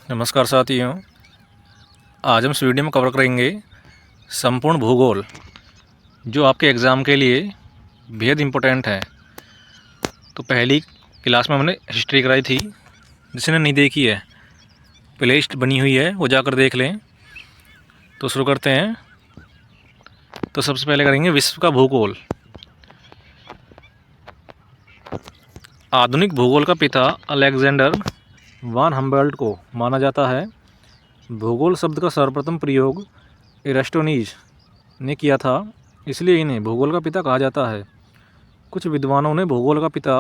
नमस्कार साथियों, आज हम इस वीडियो में कवर करेंगे संपूर्ण भूगोल, जो आपके एग्ज़ाम के लिए बेहद इम्पोर्टेंट है। तो पहली क्लास में हमने हिस्ट्री कराई थी, जिसने नहीं देखी है प्लेलिस्ट बनी हुई है, वो जाकर देख लें। तो शुरू करते हैं। तो सबसे पहले करेंगे विश्व का भूगोल। आधुनिक भूगोल का पिता अलेक्जेंडर वान हम्बोल्ट को माना जाता है। भूगोल शब्द का सर्वप्रथम प्रयोग एरिस्टोनीज ने किया था, इसलिए इन्हें भूगोल का पिता कहा जाता है। कुछ विद्वानों ने भूगोल का पिता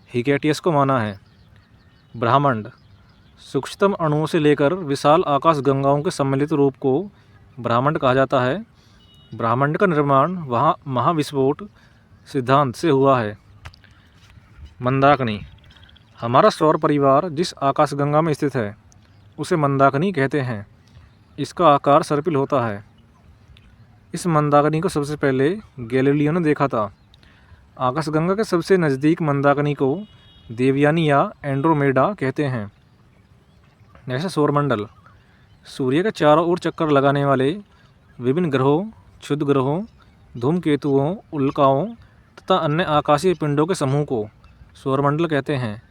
हिकेटियस को माना है। ब्रह्मांड सूक्ष्मतम अणुओं से लेकर विशाल आकाश गंगाओं के सम्मिलित रूप को ब्रह्मांड कहा जाता है। ब्रह्मांड का निर्माण वहाँ महाविस्फोट सिद्धांत से हुआ है। मंदाकिनी हमारा सौर परिवार जिस आकाशगंगा में स्थित है उसे मंदाकिनी कहते हैं। इसका आकार सर्पिल होता है। इस मंदाकिनी को सबसे पहले गैलीलियो ने देखा था। आकाशगंगा के सबसे नज़दीक मंदाकिनी को देवयानी या एंड्रोमेडा कहते हैं। जैसे सौरमंडल सूर्य के चारों ओर चक्कर लगाने वाले विभिन्न ग्रहों, क्षुद्र ग्रहों, धूमकेतुओं, उल्काओं तथा अन्य आकाशीय पिंडों के समूह को सौरमंडल कहते हैं।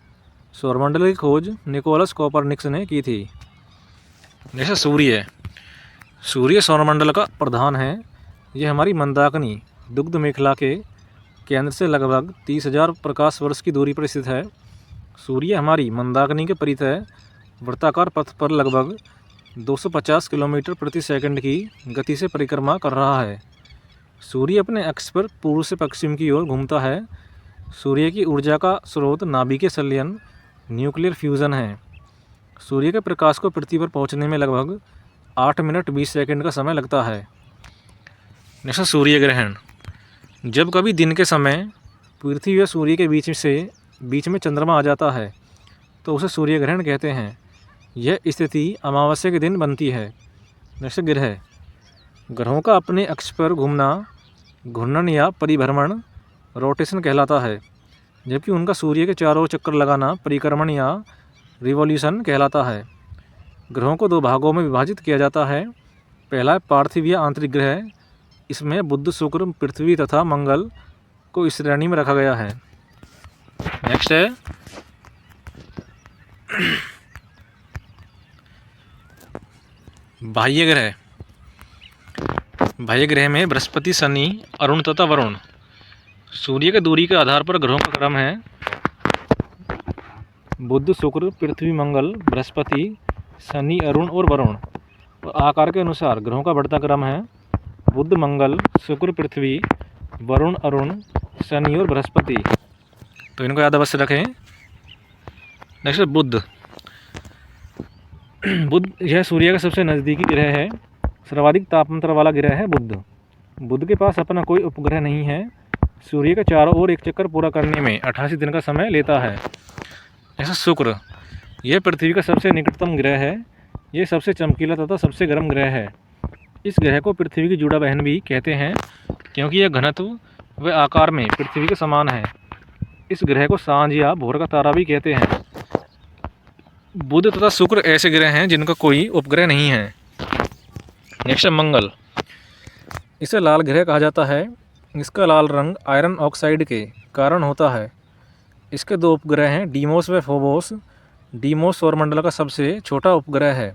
सौरमंडल की खोज निकोलस कोपरनिकस ने की थी। जैसे सूर्य सौरमंडल का प्रधान है। यह हमारी मंदाकिनी दुग्ध मेखला के केंद्र से लगभग 30,000 प्रकाश वर्ष की दूरी पर स्थित है। सूर्य हमारी मंदाकिनी के परितः वृत्ताकार पथ पर लगभग 250 किलोमीटर प्रति सेकंड की गति से परिक्रमा कर रहा है। सूर्य अपने अक्ष पर पूर्व से पश्चिम की ओर घूमता है। सूर्य की ऊर्जा का स्रोत नाभिकीय संलयन न्यूक्लियर फ्यूज़न है। सूर्य के प्रकाश को पृथ्वी पर पहुंचने में लगभग 8 मिनट 20 सेकंड का समय लगता है। जैसे सूर्य ग्रहण जब कभी दिन के समय पृथ्वी व सूर्य के बीच में चंद्रमा आ जाता है तो उसे सूर्य ग्रहण कहते हैं। यह स्थिति अमावस्या के दिन बनती है। जैसे ग्रहों का अपने अक्ष पर घूमना घूर्णन या परिभ्रमण रोटेशन कहलाता है, जबकि उनका सूर्य के चारों ओर चक्कर लगाना परिक्रमण या रिवॉल्यूशन कहलाता है। ग्रहों को 2 भागों में विभाजित किया जाता है। पहला है पार्थिव या आंतरिक ग्रह। इसमें बुध, शुक्र, पृथ्वी तथा मंगल को इस श्रेणी में रखा गया है। नेक्स्ट है बाह्य ग्रह। बाह्य ग्रह में बृहस्पति, शनि, अरुण तथा वरुण। सूर्य के दूरी के आधार पर ग्रहों का क्रम है बुध, शुक्र, पृथ्वी, मंगल, बृहस्पति, शनि, अरुण और वरुण। और आकार के अनुसार ग्रहों का बढ़ता क्रम है बुध, मंगल, शुक्र, पृथ्वी, वरुण, अरुण, शनि और बृहस्पति। तो इनको याद अवश्य रखें। नेक्स्ट बुध। बुध यह सूर्य का सबसे नज़दीकी ग्रह है। सर्वाधिक तापमात्रा वाला ग्रह है बुध। बुध के पास अपना कोई उपग्रह नहीं है। सूर्य के चारों ओर एक चक्कर पूरा करने में 88 दिन का समय लेता है। ऐसा शुक्र यह पृथ्वी का सबसे निकटतम ग्रह है। यह सबसे चमकीला तथा सबसे गर्म ग्रह है। इस ग्रह को पृथ्वी की जुड़ा बहन भी कहते हैं, क्योंकि यह घनत्व व आकार में पृथ्वी के समान है। इस ग्रह को सांझ या भोर का तारा भी कहते हैं। बुध तथा शुक्र ऐसे ग्रह हैं जिनका कोई उपग्रह नहीं है। नेक्स्ट मंगल। इसे लाल ग्रह कहा जाता है। इसका लाल रंग आयरन ऑक्साइड के कारण होता है। इसके 2 उपग्रह हैं, डीमोस व फोबोस। डीमोस सौरमंडल का सबसे छोटा उपग्रह है।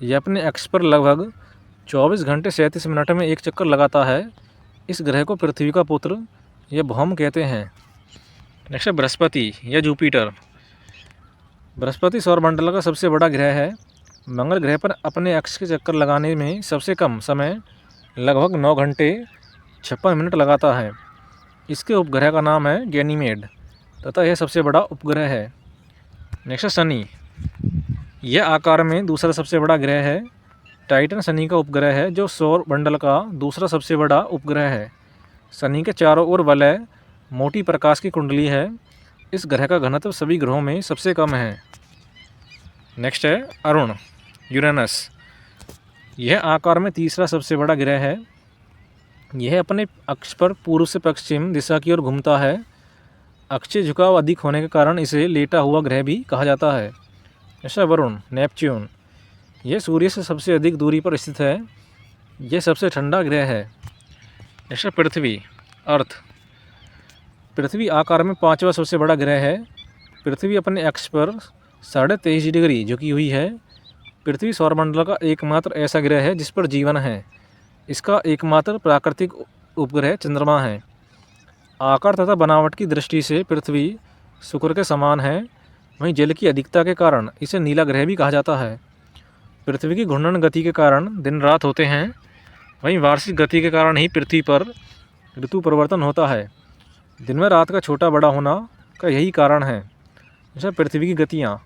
यह अपने अक्ष पर लगभग 24 घंटे 37 मिनट में एक चक्कर लगाता है। इस ग्रह को पृथ्वी का पुत्र या भौम कहते हैं। नेक्स्ट बृहस्पति या जुपिटर। बृहस्पति सौरमंडल का सबसे बड़ा ग्रह है। मंगल ग्रह पर अपने अक्ष के चक्कर लगाने में सबसे कम समय लगभग 9 घंटे 56 मिनट लगाता है। इसके उपग्रह का नाम है गैनीमेड तथा यह सबसे बड़ा उपग्रह है। नेक्स्ट शनि। यह आकार में दूसरा सबसे बड़ा ग्रह है। टाइटन शनि का उपग्रह है, जो सौर मंडल का दूसरा सबसे बड़ा उपग्रह है। शनि के चारों ओर वलय मोटी प्रकाश की कुंडली है। इस ग्रह का घनत्व सभी ग्रहों में सबसे कम है। नेक्स्ट है अरुण यूरेनस। यह आकार में तीसरा सबसे बड़ा ग्रह है। यह अपने अक्ष पर पूर्व से पश्चिम दिशा की ओर घूमता है। अक्षीय झुकाव अधिक होने के कारण इसे लेटा हुआ ग्रह भी कहा जाता है। जैसे वरुण नेपच्यून, यह सूर्य से सबसे अधिक दूरी पर स्थित है। यह सबसे ठंडा ग्रह है। जैसे पृथ्वी अर्थ, पृथ्वी आकार में 5वां सबसे बड़ा ग्रह है। पृथ्वी अपने अक्ष पर 23.5 डिग्री झुकी हुई है। पृथ्वी सौरमंडल का एकमात्र ऐसा ग्रह है जिस पर जीवन है। इसका एकमात्र प्राकृतिक उपग्रह चंद्रमा है। आकार तथा बनावट की दृष्टि से पृथ्वी शुक्र के समान है। वहीं जल की अधिकता के कारण इसे नीला ग्रह भी कहा जाता है। पृथ्वी की घूर्णन गति के कारण दिन रात होते हैं। वहीं वार्षिक गति के कारण ही पृथ्वी पर ऋतु परिवर्तन होता है। दिन में रात का छोटा बड़ा होना का यही कारण है। जैसे पृथ्वी की गतियाँ,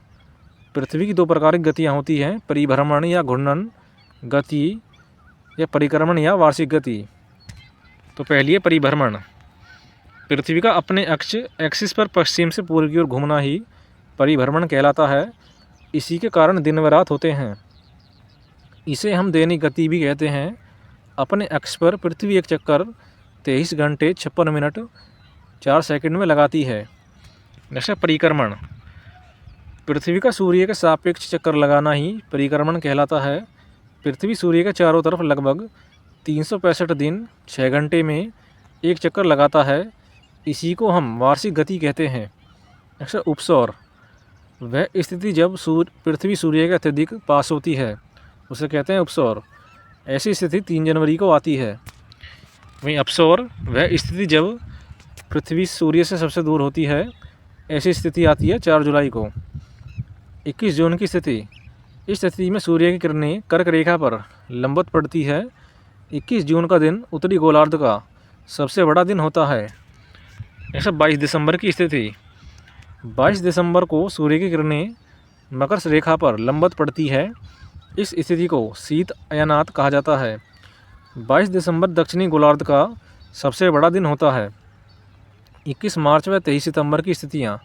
पृथ्वी की 2 प्रकार की गतियाँ होती हैं, परिभ्रमण या घूर्णन गति या परिक्रमण या वार्षिक गति। तो पहली है परिभ्रमण। पृथ्वी का अपने अक्ष एक्सिस पर पश्चिम से पूर्व की ओर घूमना ही परिभ्रमण कहलाता है। इसी के कारण दिन व रात होते हैं। इसे हम दैनिक गति भी कहते हैं। अपने अक्ष पर पृथ्वी एक चक्कर 23 घंटे 56 मिनट 4 सेकंड में लगाती है। जैसे परिक्रमण, पृथ्वी का सूर्य के सापेक्ष चक्कर लगाना ही परिक्रमण कहलाता है। पृथ्वी सूर्य के चारों तरफ लगभग 365 दिन 6 घंटे में एक चक्कर लगाता है। इसी को हम वार्षिक गति कहते हैं। जैसे उपसौर, वह स्थिति जब पृथ्वी सूर्य के अत्यधिक पास होती है उसे कहते हैं उपसौर। ऐसी स्थिति 3 जनवरी को आती है। वहीं अपसौर, वह स्थिति जब पृथ्वी सूर्य से सबसे दूर होती है। ऐसी स्थिति आती है 4 जुलाई को। 21 जून की स्थिति, इस स्थिति में सूर्य की किरणें कर्क रेखा पर लंबवत पड़ती है। 21 जून का दिन उत्तरी गोलार्ध का सबसे बड़ा दिन होता है। जैसे 22 दिसंबर की स्थिति, 22 दिसंबर को सूर्य की किरणें मकर रेखा पर लंबवत पड़ती है। इस स्थिति को शीत अयनात कहा जाता है। 22 दिसंबर दक्षिणी गोलार्ध का सबसे बड़ा दिन होता है। 21 मार्च व 23 सितंबर की स्थितियाँ,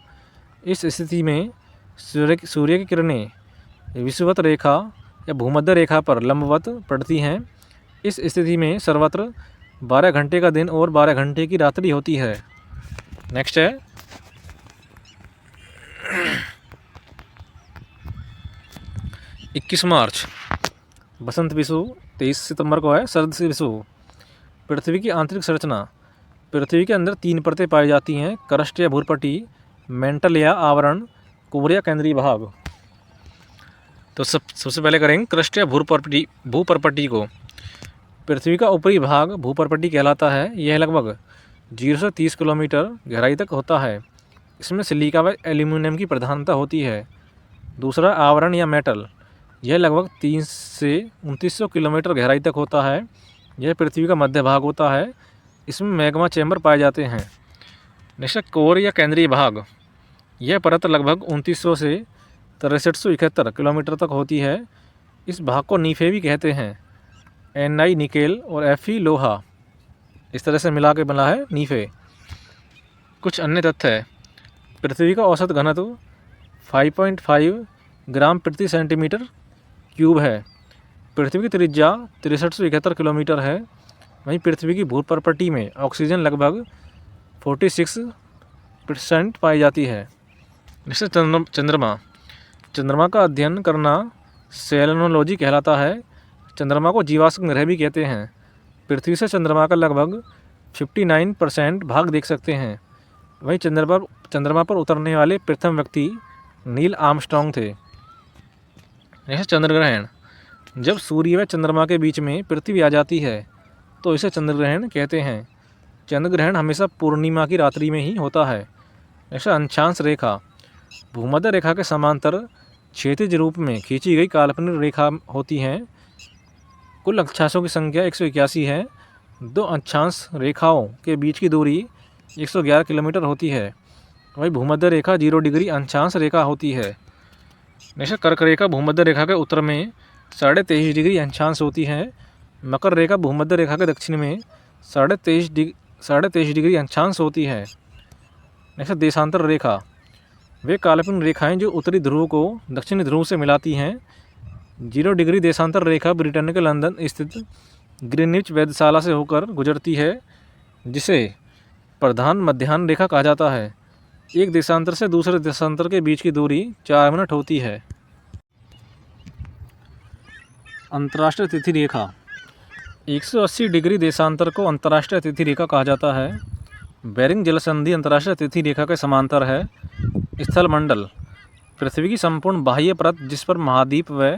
इस स्थिति में सूर्य की किरणें विषुवत रेखा या भूमध्य रेखा पर लंबवत पड़ती हैं। इस स्थिति में सर्वत्र 12 घंटे का दिन और 12 घंटे की रात्रि होती है। नेक्स्ट है 21 मार्च बसंत विषुव, 23 सितंबर को है शरद विषुव। पृथ्वी की आंतरिक संरचना, पृथ्वी के अंदर 3 परतें पाई जाती हैं, क्रस्ट या भूपट्टी, मेंटल या आवरण, कोर या केंद्रीय भाग। तो सबसे पहले करेंगे क्रस्ट या भूपरपट्टी को। पृथ्वी का ऊपरी भाग भूपरपट्टी कहलाता है। यह लगभग 0 से 30 किलोमीटर गहराई तक होता है। इसमें सिलिका व एल्यूमिनियम की प्रधानता होती है। दूसरा आवरण या मेटल, यह लगभग 3 से 2900 किलोमीटर गहराई तक होता है। यह पृथ्वी का मध्य भाग होता है। इसमें मैग्मा चैम्बर पाए जाते हैं। नेक्स्ट कोर या केंद्रीय भाग, यह परत लगभग 2900 से 6371 किलोमीटर तक होती है। इस भाग को नीफे भी कहते हैं। Ni निकेल और Fe लोहा, इस तरह से मिला के बना है नीफे। कुछ अन्य तथ्य है। पृथ्वी का औसत घनत्व 5.5 ग्राम प्रति सेंटीमीटर क्यूब है। पृथ्वी की त्रिज्या 6371 किलोमीटर है। वहीं पृथ्वी की भूपरपट्टी में ऑक्सीजन लगभग 46% पाई जाती है। जैसे चंद्रमा, चंद्रमा का अध्ययन करना सेलेनोलॉजी कहलाता है। चंद्रमा को जीवाश्म ग्रह भी कहते हैं। पृथ्वी से चंद्रमा का लगभग 59% भाग देख सकते हैं। वहीं चंद्रमा पर उतरने वाले प्रथम व्यक्ति नील आर्मस्ट्रॉन्ग थे। जैसे चंद्रग्रहण, जब सूर्य व चंद्रमा के बीच में पृथ्वी आ जाती है तो इसे चंद्रग्रहण कहते हैं। चंद्रग्रहण हमेशा पूर्णिमा की रात्रि में ही होता है। जैसे अक्षांश रेखा, भूमध्य रेखा के समांतर क्षैतिज रूप में खींची गई काल्पनिक रेखा होती हैं। कुल अक्षांशों की संख्या 181 है। 2 अक्षांश रेखाओं के बीच की दूरी 111 किलोमीटर होती है। वही भूमध्य रेखा 0 डिग्री अक्षांश रेखा होती है। जैसे कर्क रेखा भूमध्य रेखा के उत्तर में 23.5 डिग्री अक्षांश होती है। मकर रेखा भूमध्य रेखा के दक्षिण में 23.5 डिग्री अक्षांश होती है। जैसे देशांतर रेखा, वे काल्पनिक रेखाएं जो उत्तरी ध्रुव को दक्षिणी ध्रुव से मिलाती हैं। 0 डिग्री देशांतर रेखा ब्रिटेन के लंदन स्थित ग्रीनविच वेधशाला से होकर गुजरती है, जिसे प्रधान मध्याह्न रेखा कहा जाता है। एक देशांतर से दूसरे देशांतर के बीच की दूरी 4 मिनट होती है। अंतर्राष्ट्रीय तिथि रेखा। 180 डिग्री देशांतर को अंतर्राष्ट्रीय तिथि रेखा कहा जाता है। बेरिंग जल संधि अंतर्राष्ट्रीय तिथि रेखा के समांतर है। स्थलमंडल, पृथ्वी की संपूर्ण बाह्य परत जिस पर महाद्वीप व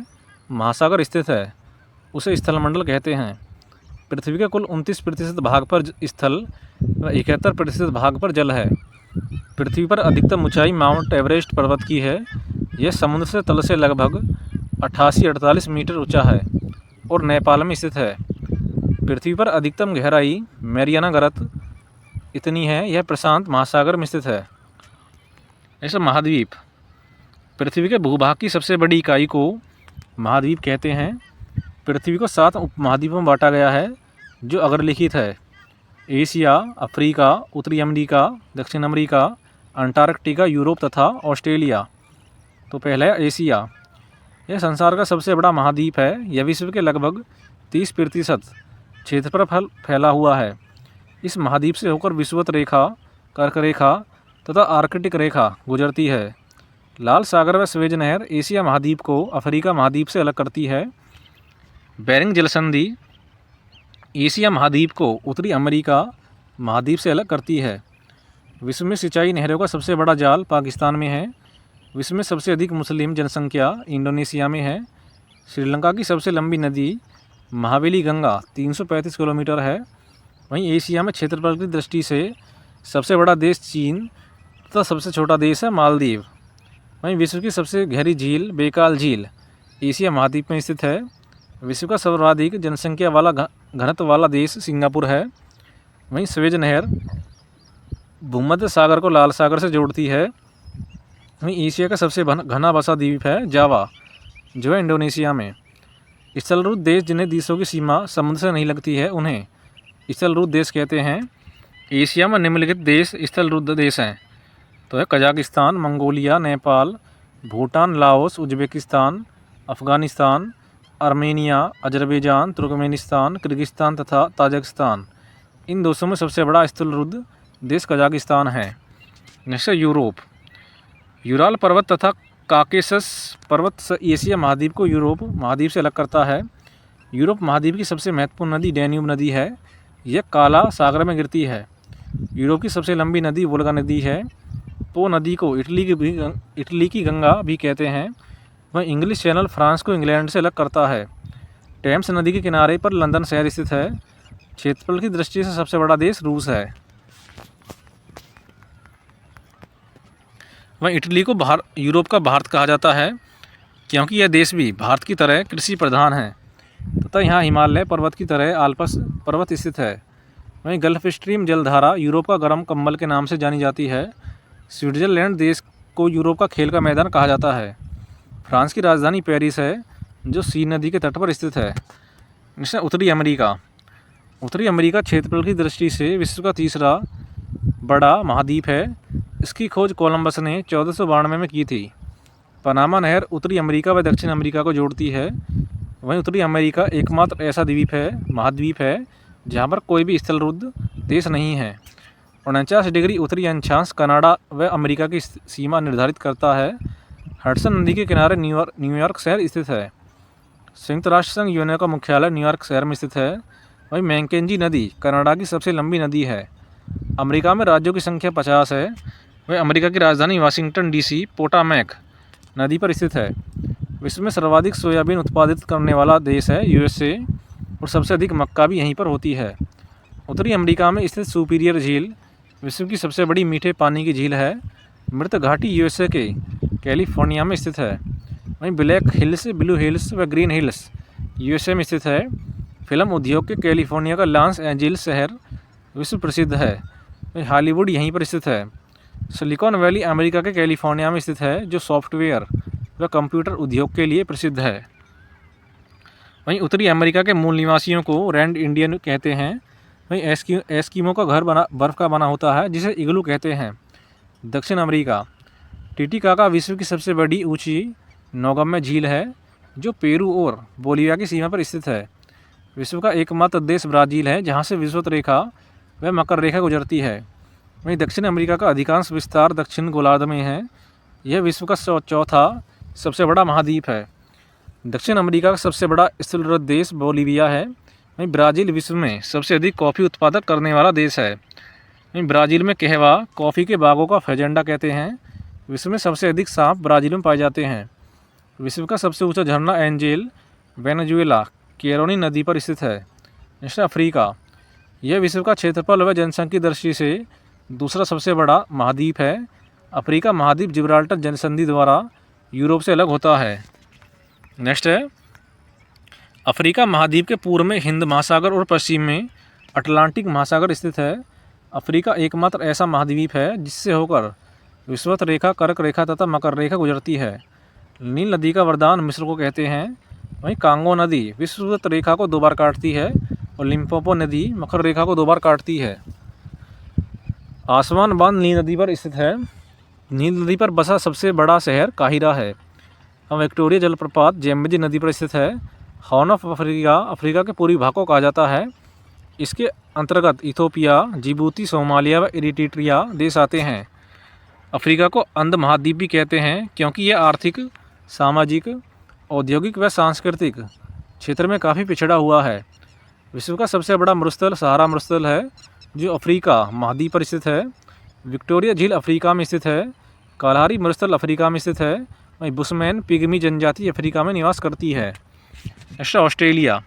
महासागर स्थित है उसे स्थलमंडल कहते हैं। पृथ्वी के कुल 29% भाग पर स्थल व 71% भाग पर जल है। पृथ्वी पर अधिकतम ऊंचाई माउंट एवरेस्ट पर्वत की है। यह समुद्र से तल से लगभग 88-48 मीटर ऊंचा है और नेपाल में स्थित है। पृथ्वी पर अधिकतम गहराई मैरियाना गर्त इतनी है, यह प्रशांत महासागर में स्थित है। ऐसा महाद्वीप, पृथ्वी के भूभाग की सबसे बड़ी इकाई को महाद्वीप कहते हैं। पृथ्वी को 7 उपमहाद्वीपों में बांटा गया है जो अग्रलिखित है। एशिया, अफ्रीका, उत्तरी अमेरिका, दक्षिण अमेरिका, अंटार्कटिका, यूरोप तथा ऑस्ट्रेलिया। तो पहला है एशिया। यह संसार का सबसे बड़ा महाद्वीप है। यह विश्व के लगभग 30% क्षेत्र पर फैला हुआ है। इस महाद्वीप से होकर विषुवत रेखा, कर्क रेखा तथा आर्कटिक रेखा गुजरती है। लाल सागर व स्वेज नहर एशिया महाद्वीप को अफ्रीका महाद्वीप से अलग करती है। बेरिंग जलसंधि एशिया महाद्वीप को उत्तरी अमेरिका महाद्वीप से अलग करती है। विश्व में सिंचाई नहरों का सबसे बड़ा जाल पाकिस्तान में है। विश्व में सबसे अधिक मुस्लिम जनसंख्या इंडोनेशिया में है। श्रीलंका की सबसे लंबी नदी महावेली गंगा 335 किलोमीटर है। वहीं एशिया में क्षेत्रफल की दृष्टि से सबसे बड़ा देश चीन तथा सबसे छोटा देश है मालदीव। वहीं विश्व की सबसे गहरी झील बेकाल झील एशिया महाद्वीप में स्थित है। विश्व का सर्वाधिक जनसंख्या वाला घनत्व वाला देश सिंगापुर है। वहीं स्वेज नहर भूमध्य सागर को लाल सागर से जोड़ती है। वहीं एशिया का सबसे घना बसा द्वीप है जावा, जो है इंडोनेशिया में। स्थलरूप देश जिन्हें देशों की सीमा समुद्र से नहीं लगती है उन्हें स्थलरूप देश कहते हैं। एशिया में निम्नलिखित देश स्थलरूप देश हैं। तो है Kazakhstan, Mongolia, Nepal, Bhutan, Laos, Uzbekistan, Afghanistan, Armenia, Azerbaijan, Turkmenistan, Kyrgyzstan तथा ताजिकिस्तान। इन देशों में सबसे बड़ा स्थलरूप देश कजाकिस्तान है। Next Europe. यूराल पर्वत तथा काकेशस पर्वत एशिया महाद्वीप को यूरोप महाद्वीप से अलग करता है। यूरोप महाद्वीप की सबसे महत्वपूर्ण नदी डैन्यूब नदी है। यह काला सागर में गिरती है। यूरोप की सबसे लंबी नदी वोल्गा नदी है। पो नदी को इटली की गंगा भी कहते हैं। वह इंग्लिश चैनल फ्रांस को इंग्लैंड से अलग करता है। टेम्स नदी के किनारे पर लंदन शहर स्थित है। क्षेत्रफल की दृष्टि से सबसे बड़ा देश रूस है। वह इटली को यूरोप का भारत कहा जाता है क्योंकि यह देश भी भारत की तरह कृषि प्रधान है तथा यहाँ हिमालय पर्वत की तरह आल्प्स पर्वत स्थित है। वहीं गल्फ स्ट्रीम जलधारा यूरोप का गर्म कंबल के नाम से जानी जाती है। स्विट्जरलैंड देश को यूरोप का खेल का मैदान कहा जाता है। फ्रांस की राजधानी पेरिस है जो सीन नदी के तट पर स्थित है। उत्तरी अमेरिका। उत्तरी अमेरिका क्षेत्रफल की दृष्टि से विश्व का तीसरा बड़ा महाद्वीप है। इसकी खोज कोलंबस ने 1492 में की थी। पनामा नहर उत्तरी अमेरिका व दक्षिण अमेरिका को जोड़ती है। वहीं उत्तरी अमेरिका एकमात्र ऐसा महाद्वीप है जहाँ पर कोई भी स्थलरूप देश नहीं है। 49 डिग्री उत्तरी अक्षांश कनाडा व अमेरिका की सीमा निर्धारित करता है। हडसन नदी के किनारे न्यूयॉर्क शहर स्थित है। संयुक्त राष्ट्र संघ यूएनओ का मुख्यालय न्यूयॉर्क शहर में स्थित है। वहीं मैकेंजी नदी कनाडा की सबसे लंबी नदी है। अमेरिका में राज्यों की संख्या 50 है। वह अमेरिका की राजधानी वाशिंगटन डीसी पोटामैक नदी पर स्थित है। विश्व में सर्वाधिक सोयाबीन उत्पादित करने वाला देश है यूएसए और सबसे अधिक मक्का भी यहीं पर होती है। उत्तरी अमेरिका में स्थित सुपीरियर झील विश्व की सबसे बड़ी मीठे पानी की झील है। मृत घाटी यूएसए के कैलिफोर्निया में स्थित है। वहीं ब्लैक हिल्स, ब्लू हिल्स व ग्रीन हिल्स यूएसए में स्थित है। फिल्म उद्योग के कैलिफोर्निया का लॉस एंजिल्स शहर विश्व प्रसिद्ध है। वहीं हॉलीवुड यहीं पर स्थित है। सिलिकॉन वैली अमेरिका के कैलिफोर्निया में स्थित है जो सॉफ्टवेयर व कंप्यूटर उद्योग के लिए प्रसिद्ध है। वहीं उत्तरी अमेरिका के मूल निवासियों को रैंड इंडियन कहते हैं। वहीं एस्किमो का घर बर्फ़ का बना होता है जिसे इग्लू कहते हैं। दक्षिण अमेरिका। टिटिकाका विश्व की सबसे बड़ी ऊंची नौगम्य झील है जो पेरू और बोलिविया की सीमा पर स्थित है। विश्व का एकमात्र देश ब्राज़ील है जहां से विषुवत रेखा व मकर रेखा गुजरती है। वहीं दक्षिण अमेरिका का अधिकांश विस्तार दक्षिण गोलार्ध में है। यह विश्व का चौथा सबसे बड़ा महाद्वीप है। दक्षिण अमेरिका का सबसे बड़ा स्थलरत देश बोलीविया है। वहीं ब्राज़ील विश्व में सबसे अधिक कॉफ़ी उत्पादक करने वाला देश है। वहीं ब्राज़ील में कहवा कॉफ़ी के बागों का फेजेंडा कहते हैं। विश्व में सबसे अधिक सांप ब्राज़ील में पाए जाते हैं। विश्व का सबसे ऊंचा झरना एंजेल वेनेजुएला कैरोनी नदी पर स्थित है। नेक्स्ट अफ्रीका, यह विश्व का क्षेत्रफल व जनसंख्या दृष्टि से दूसरा सबसे बड़ा महाद्वीप है। अफ्रीका महाद्वीप जिब्राल्टर जनसंधि द्वारा यूरोप से अलग होता है। नेक्स्ट है अफ्रीका महाद्वीप के पूर्व में हिंद महासागर और पश्चिम में अटलांटिक महासागर स्थित है। अफ्रीका एकमात्र ऐसा महाद्वीप है जिससे होकर विषुवत रेखा, कर्क रेखा तथा मकर रेखा गुजरती है। नील नदी का वरदान मिस्र को कहते हैं। वहीं कांगो नदी विषुवत रेखा को 2 बार काटती है और लिम्पोपो नदी मकर रेखा को 2 बार काटती है। आसमान बांध नील नदी पर स्थित है। नील नदी पर बसा सबसे बड़ा शहर काहिरा है। विक्टोरिया जलप्रपात जेम्बेजी नदी पर स्थित है। हॉर्न ऑफ अफ्रीका अफ्रीका के पूर्वी भाग को कहा जाता है। इसके अंतर्गत इथोपिया, जिबूती, सोमालिया व इरिट्रिया देश आते हैं। अफ्रीका को अंध महाद्वीप भी कहते हैं क्योंकि यह आर्थिक, सामाजिक, औद्योगिक व सांस्कृतिक क्षेत्र में काफ़ी पिछड़ा हुआ है। विश्व का सबसे बड़ा मरुस्थल सहारा मरुस्थल है जो अफ्रीका महाद्वीप पर स्थित है। विक्टोरिया झील अफ्रीका में स्थित है। कालाहारी मरुस्थल अफ्रीका में स्थित है। वहीं बुशमैन पिग्मी जनजाति अफ्रीका में निवास करती है। नेक्स्ट ऑस्ट्रेलिया,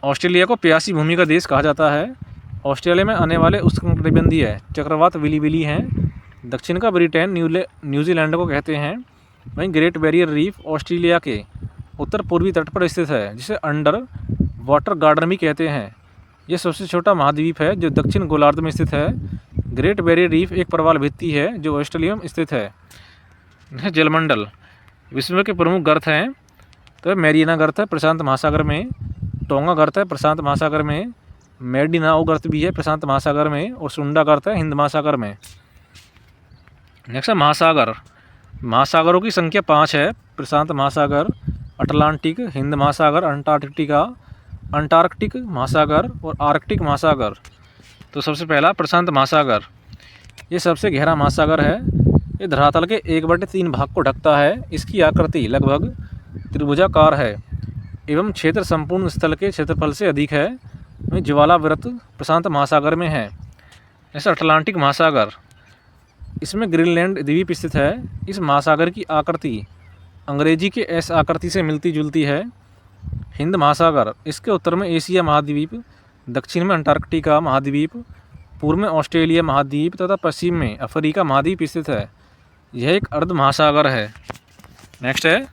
ऑस्ट्रेलिया को प्यासी भूमि का देश कहा जाता है। ऑस्ट्रेलिया में आने वाले उष्णकटिबंधीय चक्रवात विली हैं। दक्षिण का ब्रिटेन न्यूजीलैंड को कहते हैं। वहीं ग्रेट बैरियर रीफ ऑस्ट्रेलिया के उत्तर पूर्वी तट पर स्थित है जिसे अंडर वाटर गार्डन भी कहते हैं। यह सबसे छोटा महाद्वीप है जो दक्षिण गोलार्ध में स्थित है। ग्रेट बैरियर रीफ एक प्रवाल भित्ति है जो ऑस्ट्रेलिया में स्थित है। जलमंडल, विश्व के प्रमुख गर्त हैं तो मैरियाना गर्त है प्रशांत महासागर में, टोंगा गर्त है प्रशांत महासागर में, मैडिनाओ गर्त भी है प्रशांत महासागर में और सुंडा गर्त है हिंद महासागर में। नेक्स्ट है महासागर। महासागरों की संख्या 5 है। प्रशांत महासागर, अटलांटिक, हिंद महासागर, अंटार्कटिक महासागर और आर्कटिक महासागर। तो सबसे पहला प्रशांत महासागर, ये सबसे गहरा महासागर है। ये धरातल के 1/3 भाग को ढकता है। इसकी आकृति लगभग त्रिभुजाकार है एवं क्षेत्र संपूर्ण स्थल के क्षेत्रफल से अधिक है। वहीं ज्वालाव्रत प्रशांत महासागर में है। जैसे अटलांटिक महासागर, इसमें ग्रीनलैंड द्वीप स्थित है। इस महासागर की आकृति अंग्रेजी के एस आकृति से मिलती जुलती है। हिंद महासागर, इसके उत्तर में एशिया महाद्वीप, दक्षिण में अंटार्कटिका महाद्वीप, पूर्व में ऑस्ट्रेलिया महाद्वीप तथा पश्चिम में अफ्रीका महाद्वीप स्थित है। यह एक अर्ध महासागर है। नेक्स्ट है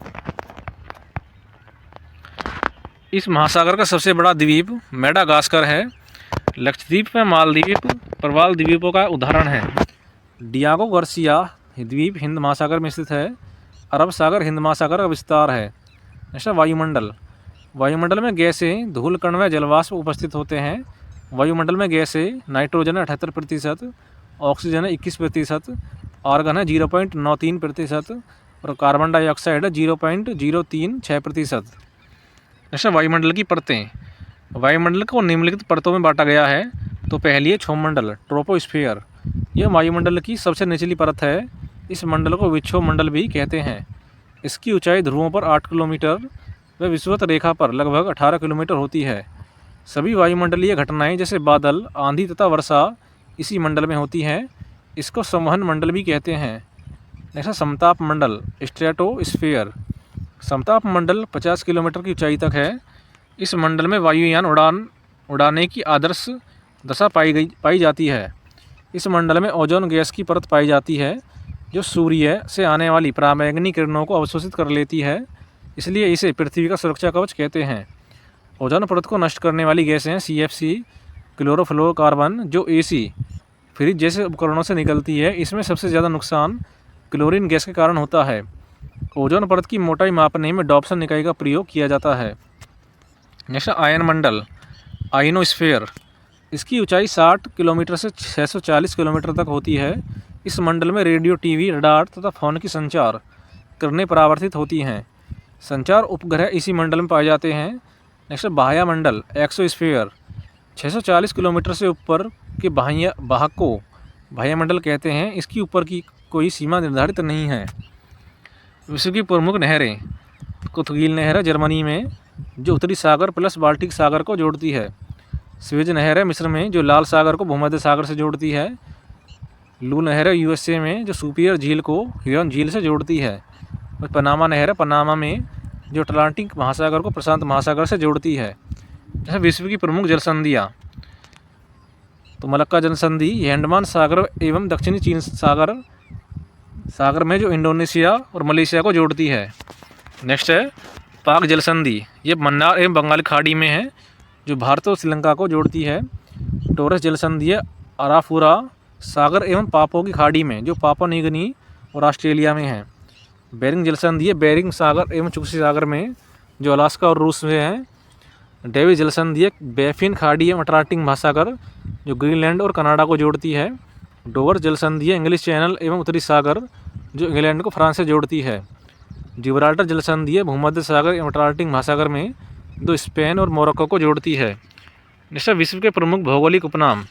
इस महासागर का सबसे बड़ा द्वीप मेडागास्कर है। लक्षद्वीप में मालदीप प्रवाल द्वीपों का उदाहरण है। डियागो गार्सिया द्वीप हिंद महासागर में स्थित है। अरब सागर हिंद महासागर का विस्तार है। नेक्स्ट वायुमंडल, वायुमंडल में गैसें, धूल कण व जलवाष्प उपस्थित होते हैं। वायुमंडल में गैसें नाइट्रोजन है 78%, ऑक्सीजन है 21%, आर्गन है 0.93% और कार्बन डाइऑक्साइड है 0.036%। जैसे वायुमंडल की परतें, वायुमंडल को निम्नलिखित परतों में बांटा गया है। तो पहली है क्षोभमंडल ट्रोपोस्फियर, यह वायुमंडल की सबसे निचली परत है। इस मंडल को विक्षोभ मंडल भी कहते हैं। इसकी ऊंचाई ध्रुवों पर 8 किलोमीटर व विषुवत रेखा पर लगभग 18 किलोमीटर होती है। सभी वायुमंडलीय घटनाएं जैसे बादल, आंधी तथा वर्षा इसी मंडल में होती हैं। इसको संवहन मंडल भी कहते हैं। नेक्स्ट समताप मंडल स्ट्रेटोस्फीयर, समताप मंडल 50 किलोमीटर की ऊंचाई तक है। इस मंडल में वायुयान उड़ाने की आदर्श दशा पाई जाती है। इस मंडल में ओजोन गैस की परत पाई जाती है जो सूर्य से आने वाली पराबैंगनी किरणों को अवशोषित कर लेती है। इसलिए इसे पृथ्वी का सुरक्षा कवच कहते हैं। ओजोन परत को नष्ट करने वाली गैसें CFC, क्लोरोफ्लोरोकार्बन जो AC, फ्रिज जैसे उपकरणों से निकलती है। इसमें सबसे ज़्यादा नुकसान क्लोरीन गैस के कारण होता है। ओजोन परत की मोटाई मापने में डॉप्सन इकाई का प्रयोग किया जाता है। नेक्स्ट आयन मंडल आयनोस्फीयर, इसकी ऊंचाई 60 किलोमीटर से 640 किलोमीटर तक होती है। इस मंडल में रेडियो, TV, रडार तथा फोन की संचार करने परावर्तित होती हैं। संचार उपग्रह इसी मंडल में पाए जाते हैं। नेक्स्ट बाह्य मंडल एक्सोस्फीयर, 640 किलोमीटर से ऊपर के बाह्य भाग को बाह्य मंडल कहते हैं। इसकी ऊपर की कोई सीमा निर्धारित नहीं है। विश्व की प्रमुख नहरें, कुतुगिल नहर है जर्मनी में, जो उत्तरी सागर प्लस बाल्टिक सागर को जोड़ती है। स्वेज नहर है मिस्र में, जो लाल सागर को भूमध्य सागर से जोड़ती है। लू नहर है यूएसए में, जो सुपियर झील को ह्यूरन झील से जोड़ती है। और पनामा नहर है पनामा में, जो अटलांटिक महासागर को प्रशांत महासागर से जोड़ती है। जैसे विश्व की प्रमुख जलसंधियाँ, तो मलक्का जलसंधि ये अंडमान सागर एवं दक्षिणी चीन सागर में, जो इंडोनेशिया और मलेशिया को जोड़ती है। नेक्स्ट है पाक जलसंधि, ये मन्नार एवं बंगाल खाड़ी में है, जो भारत और श्रीलंका को जोड़ती है। टोरस जलसंधि है अराफुरा सागर एवं पापो की खाड़ी में, जो पापुआ न्यू गिनी और ऑस्ट्रेलिया में है। बेरिंग जलसंधि है बेरिंग सागर एवं चुक्सी सागर में, जो अलास्का और रूस में है। डेविस जलसंधि है बैफिन खाड़ी एवं अटलांटिक महासागर, जो ग्रीनलैंड और कनाडा को जोड़ती है। डोवर जलसंधि है इंग्लिश चैनल एवं उत्तरी सागर, जो इंग्लैंड को फ्रांस से जोड़ती है। जिब्राल्टर जलसंधि है भूमध्य सागर एवं अटलांटिक महासागर में, जो स्पेन और मोरक्को को जोड़ती है। नेक्स्ट विश्व के प्रमुख भौगोलिक उपनाम,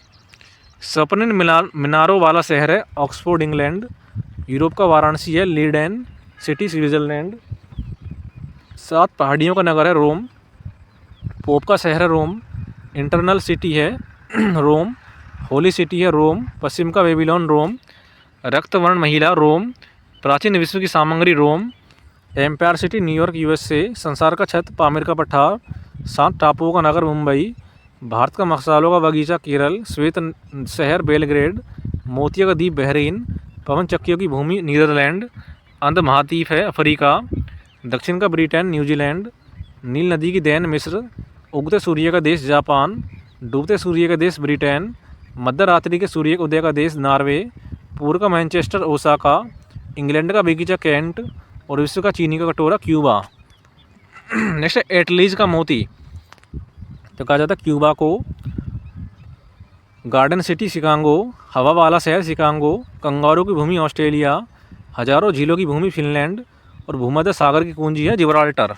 सपनिन मीनारों वाला शहर है ऑक्सफोर्ड इंग्लैंड। यूरोप का वाराणसी है लीडेन सिटी स्विट्जरलैंड। 7 पहाड़ियों का नगर है रोम। पोप का शहर है रोम। इंटरनल सिटी है रोम। होली सिटी है रोम। पश्चिम का बेबीलोन रोम। रक्तवर्ण महिला रोम। प्राचीन विश्व की सामग्री Rome. Empire city New York USA. संसार का छत पामीर का पठार। 7 टापुओं का नगर मुंबई। भारत का मसालों का बगीचा केरल। श्वेत शहर बेलग्रेड। मोतियों का द्वीप बहरीन। पवन चक्कियों की भूमि नीदरलैंड। अंध महाद्वीप है अफ्रीका। दक्षिण का ब्रिटेन न्यूजीलैंड। नील नदी की देन मिस्र। उगते सूर्य का देश जापान। डूबते सूर्य का देश ब्रिटेन। मध्य रात्रि के सूर्य के उदय का देश नॉर्वे। पूर्व का मैनचेस्टर ओसाका। इंग्लैंड का बगीचा कैंट। और विश्व का चीनी का कटोरा क्यूबा। नेक्स्ट है एटलीज का मोती, तो कहा जाता है क्यूबा को। Garden city Chicago. हवा वाला शहर शिकागो। कंगारू की भूमि ऑस्ट्रेलिया। हजारों झीलों की भूमि फिनलैंड। और भूमध्य सागर की कुंजी है जिब्राल्टर।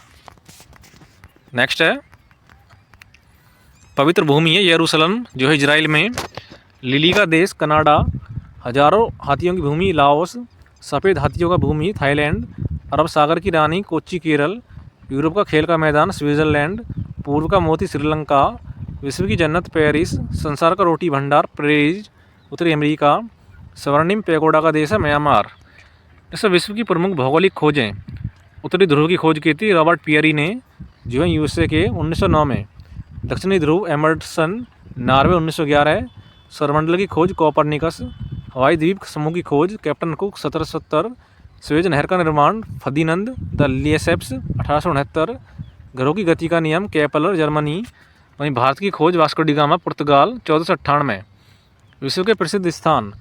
नेक्स्ट है पवित्र भूमि है यरूशलेम, जो है इजराइल में। लिली का देश कनाडा। हजारों हाथियों की भूमि लाओस। सफ़ेद हाथियों का भूमि थाईलैंड। अरब सागर की रानी कोच्चि केरल। यूरोप का खेल का मैदान स्विट्जरलैंड। पूर्व का मोती श्रीलंका। विश्व की जन्नत पेरिस। संसार का रोटी भंडार पेरिस उत्तरी अमेरिका। स्वर्णिम पैगोडा का देश है म्यांमार। इससे विश्व की प्रमुख भौगोलिक खोजें, उत्तरी ध्रुव की खोज की थी रॉबर्ट पियरी ने, जो है यूएसए के 1909 में। दक्षिणी ध्रुव एमर्सन नॉर्वे 1911। सौरमंडल की खोज कोपरनिकस। हवाई द्वीप समूह की खोज कैप्टन कुक 1770। स्वेज नहर का निर्माण फर्डिनंद द लिएसेप्स 1869। ग्रहों की गति का नियम केपलर जर्मनी। वहीं भारत की खोज वास्को डी गामा पुर्तगाल 1498। विश्व के प्रसिद्ध स्थान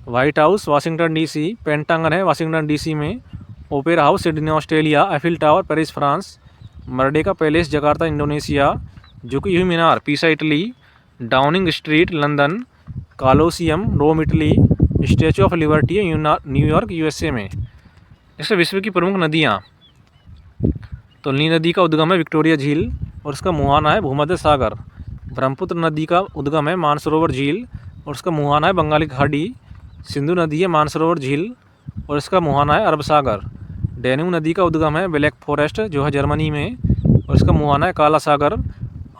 white house Washington DC. Pentagon है वाशिंगटन डीसी में। Opera house Sydney Australia. Eiffel tower Paris France. Merdeka palace Jakarta Indonesia. झुकी हुई मीनार Pisa Italy. Downing street London. Colosseum Rome Italy. Statue of liberty New York USA में। इससे विश्व की प्रमुख नदियाँ, तो नील नदी का उद्गम है विक्टोरिया झील और उसका मुहाना है भूमध्य सागर। ब्रह्मपुत्र नदी का उद्गम है मानसरोवर झील और उसका मुहाना है बंगाली खाड़ी। सिंधु नदी है मानसरोवर झील और इसका मुहाना है अरब सागर। डैन्यूब नदी का उद्गम है ब्लैक फॉरेस्ट, जो है जर्मनी में, और इसका मुहाना है काला सागर।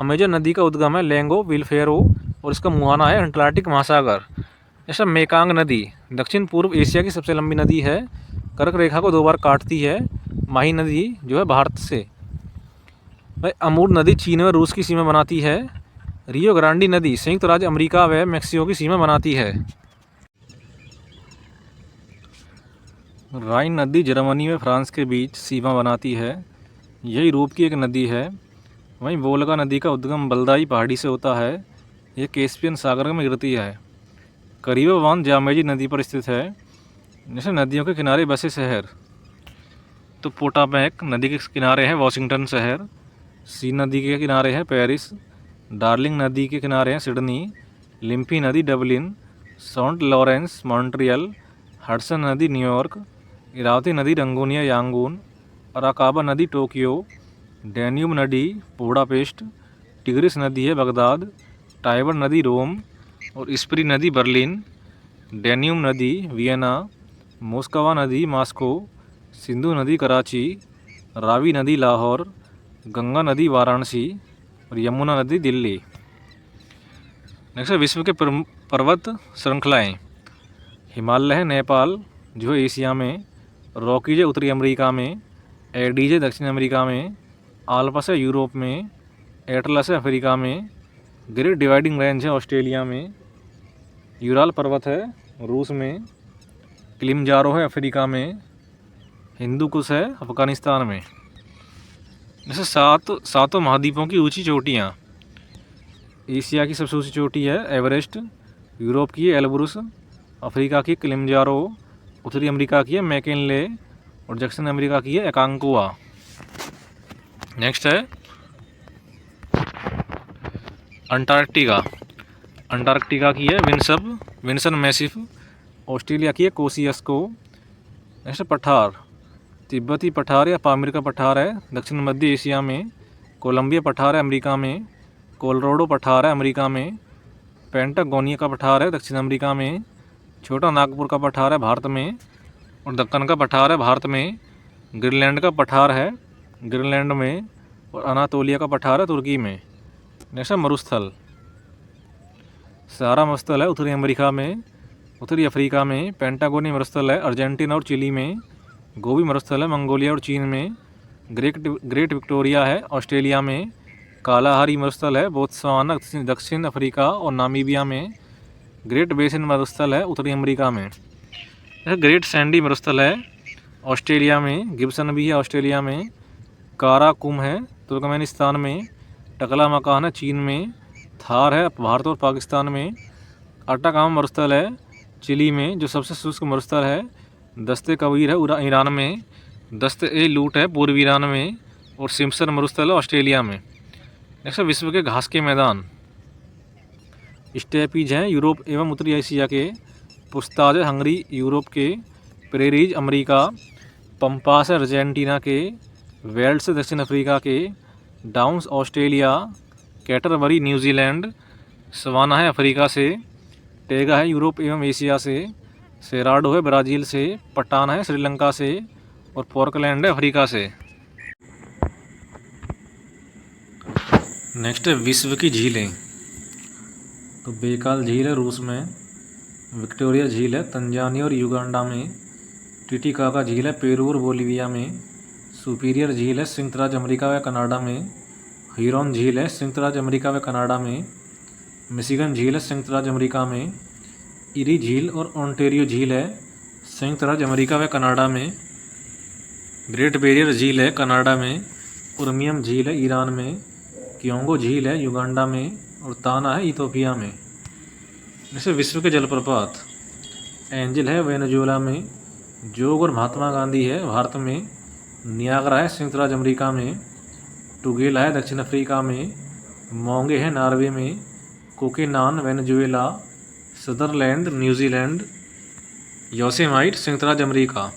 अमेजन नदी का उद्गम है लेंगो विलफेरो और इसका मुहाना है अटलांटिक महासागर। जैसा मेकांग नदी दक्षिण पूर्व एशिया की सबसे लंबी नदी है। कर्क रेखा को 2 बार काटती है। माही नदी जो है भारत से। भाई अमूर नदी चीन व रूस की सीमा बनाती है। रियो ग्रांडी नदी संयुक्त राज्य अमेरिका व मैक्सिको की सीमा बनाती है। राइन नदी जर्मनी व फ्रांस के बीच सीमा बनाती है। यह यूरोप की एक नदी है। वहीं वोल्गा नदी का उद्गम बल्दाई पहाड़ी से होता है। यह कैस्पियन सागर में गिरती है। करीबा बांध जामेजी नदी पर स्थित है। जैसे नदियों के किनारे बसे शहर, तो पोटामैक नदी के किनारे है वाशिंगटन शहर। सी नदी के किनारे है पेरिस। डार्लिंग नदी के किनारे है सिडनी। लिम्फी नदी Dublin. Saint Lawrence Montreal. Hudson नदी न्यूयॉर्क। इरावती नदी रंगूनिया यांगून। अराकाबा नदी टोक्यो। डैन्यूब नदी बुडापेस्ट। टिग्रिस नदी है बगदाद। टाइबर नदी रोम और स्प्री नदी बर्लिन। डैन्यूब नदी वियना। मोस्कवा नदी मॉस्को। सिंधु नदी कराची। रावी नदी लाहौर, गंगा नदी वाराणसी और यमुना नदी दिल्ली। नेक्स्ट है विश्व के पर्वत श्रृंखलाएँ। हिमालय है नेपाल जो है एशिया में, रॉकीज है उत्तरी अमेरिका में, एडीज है दक्षिण अमेरिका में, आल्पस है यूरोप में, एटलस है अफ्रीका में, ग्रेट डिवाइडिंग रेंज है ऑस्ट्रेलिया में, यूराल पर्वत है रूस में, किलिमंजारो है अफ्रीका में, हिंदू कुश है अफगानिस्तान में। जैसे सातों महाद्वीपों की ऊंची चोटियाँ। एशिया की सबसे ऊंची चोटी है एवरेस्ट, यूरोप की है एल्ब्रुस, अफ्रीका की किलिमंजारो, उत्तरी अमेरिका की है मैकिनले और दक्षिण अमेरिका की है एकांकुआ। नेक्स्ट है अंटार्कटिका। अंटार्कटिका की है विंसन मैसिफ, ऑस्ट्रेलिया की है कोसियस्को। नेक्स्ट पठार, तिब्बती पठार या पामीर का पठार है दक्षिण मध्य एशिया में, कोलंबिया पठार है अमेरिका में, कोलोराडो पठार है अमेरिका में, पेंटागोनिया का पठार है दक्षिण अमेरिका में, छोटा नागपुर का पठार है भारत में और दक्कन का पठार है भारत में, ग्रीनलैंड का पठार है ग्रीनलैंड में और अनातोलिया का पठार है तुर्की में। नेक्स्ट है मरुस्थल। सहारा मरुस्थल है उत्तरी अमेरिका में, उत्तरी अफ्रीका में, पेंटागोनिया मरुस्थल है अर्जेंटीना और चिली में, गोबी मरुस्थल है मंगोलिया और चीन में, ग्रेट विक्टोरिया है ऑस्ट्रेलिया में, कालाहारी मरुस्थल है बोत्सवाना दक्षिण अफ्रीका और नामीबिया में, ग्रेट बेसिन मरुस्थल है उत्तरी अमेरिका में। ग्रेट सैंडी मरुस्थल है ऑस्ट्रेलिया में, गिब्सन भी है ऑस्ट्रेलिया में, काराकुम है तुर्कमेनिस्तान में, टकला मकान है चीन में, थार है भारत और पाकिस्तान में, अटाकामा मरुस्थल है चिली में जो सबसे शुष्क मरुस्थल है, दस्ते कबीर है ईरान में, दस्ते ए लूट है पूर्वी ईरान में और सिम्पसन मरुस्थल है ऑस्ट्रेलिया में। नेक्स्ट विश्व के घास के मैदान। स्टेपीज हैं यूरोप एवं उत्तरी एशिया के, पुस्ताज है हंगरी यूरोप के, प्रेरीज अमेरिका, पंपास है अर्जेंटीना के, वेल्ड्स दक्षिण अफ्रीका के, downs Australia, Canterbury New Zealand, savanna है अफ्रीका से, टेगा है यूरोप एवं एशिया से, सेराडो है ब्राज़ील से, पटान है श्रीलंका से और पोर्कलैंड है अफ्रीका से। नेक्स्ट है विश्व की झीलें। तो बेकाल झील है रूस में, विक्टोरिया झील है तंजानिया और युगांडा में, टिटिकाका झील है पेरू और बोलिविया में, सुपीरियर झील है संयुक्त राज्य अमेरिका व कनाडा में, ह्यूरॉन झील है संयुक्त राज्य अमेरिका व कनाडा में, मिशिगन झील है संयुक्त राज्य अमेरिका में, इरी झील और ओंटेरियो झील है संयुक्त राज्य अमेरिका व कनाडा में, ग्रेट बैरियर झील है कनाडा में, उर्मियम झील है ईरान में, क्योंगो झील है युगांडा में और ताना है इथोपिया में। जैसे विश्व के जलप्रपात, एंजल है वेनेजुएला में, जोग और महात्मा गांधी है भारत में, नियाग्रा है संयुक्त राज्य अमेरिका में, टुगेला है दक्षिण अफ्रीका में, मोंगे है नॉर्वे में, कोकेनान वेनेजुएला, सदरलैंड न्यूजीलैंड, योसेमाइट संयुक्त राज्य अमेरिका।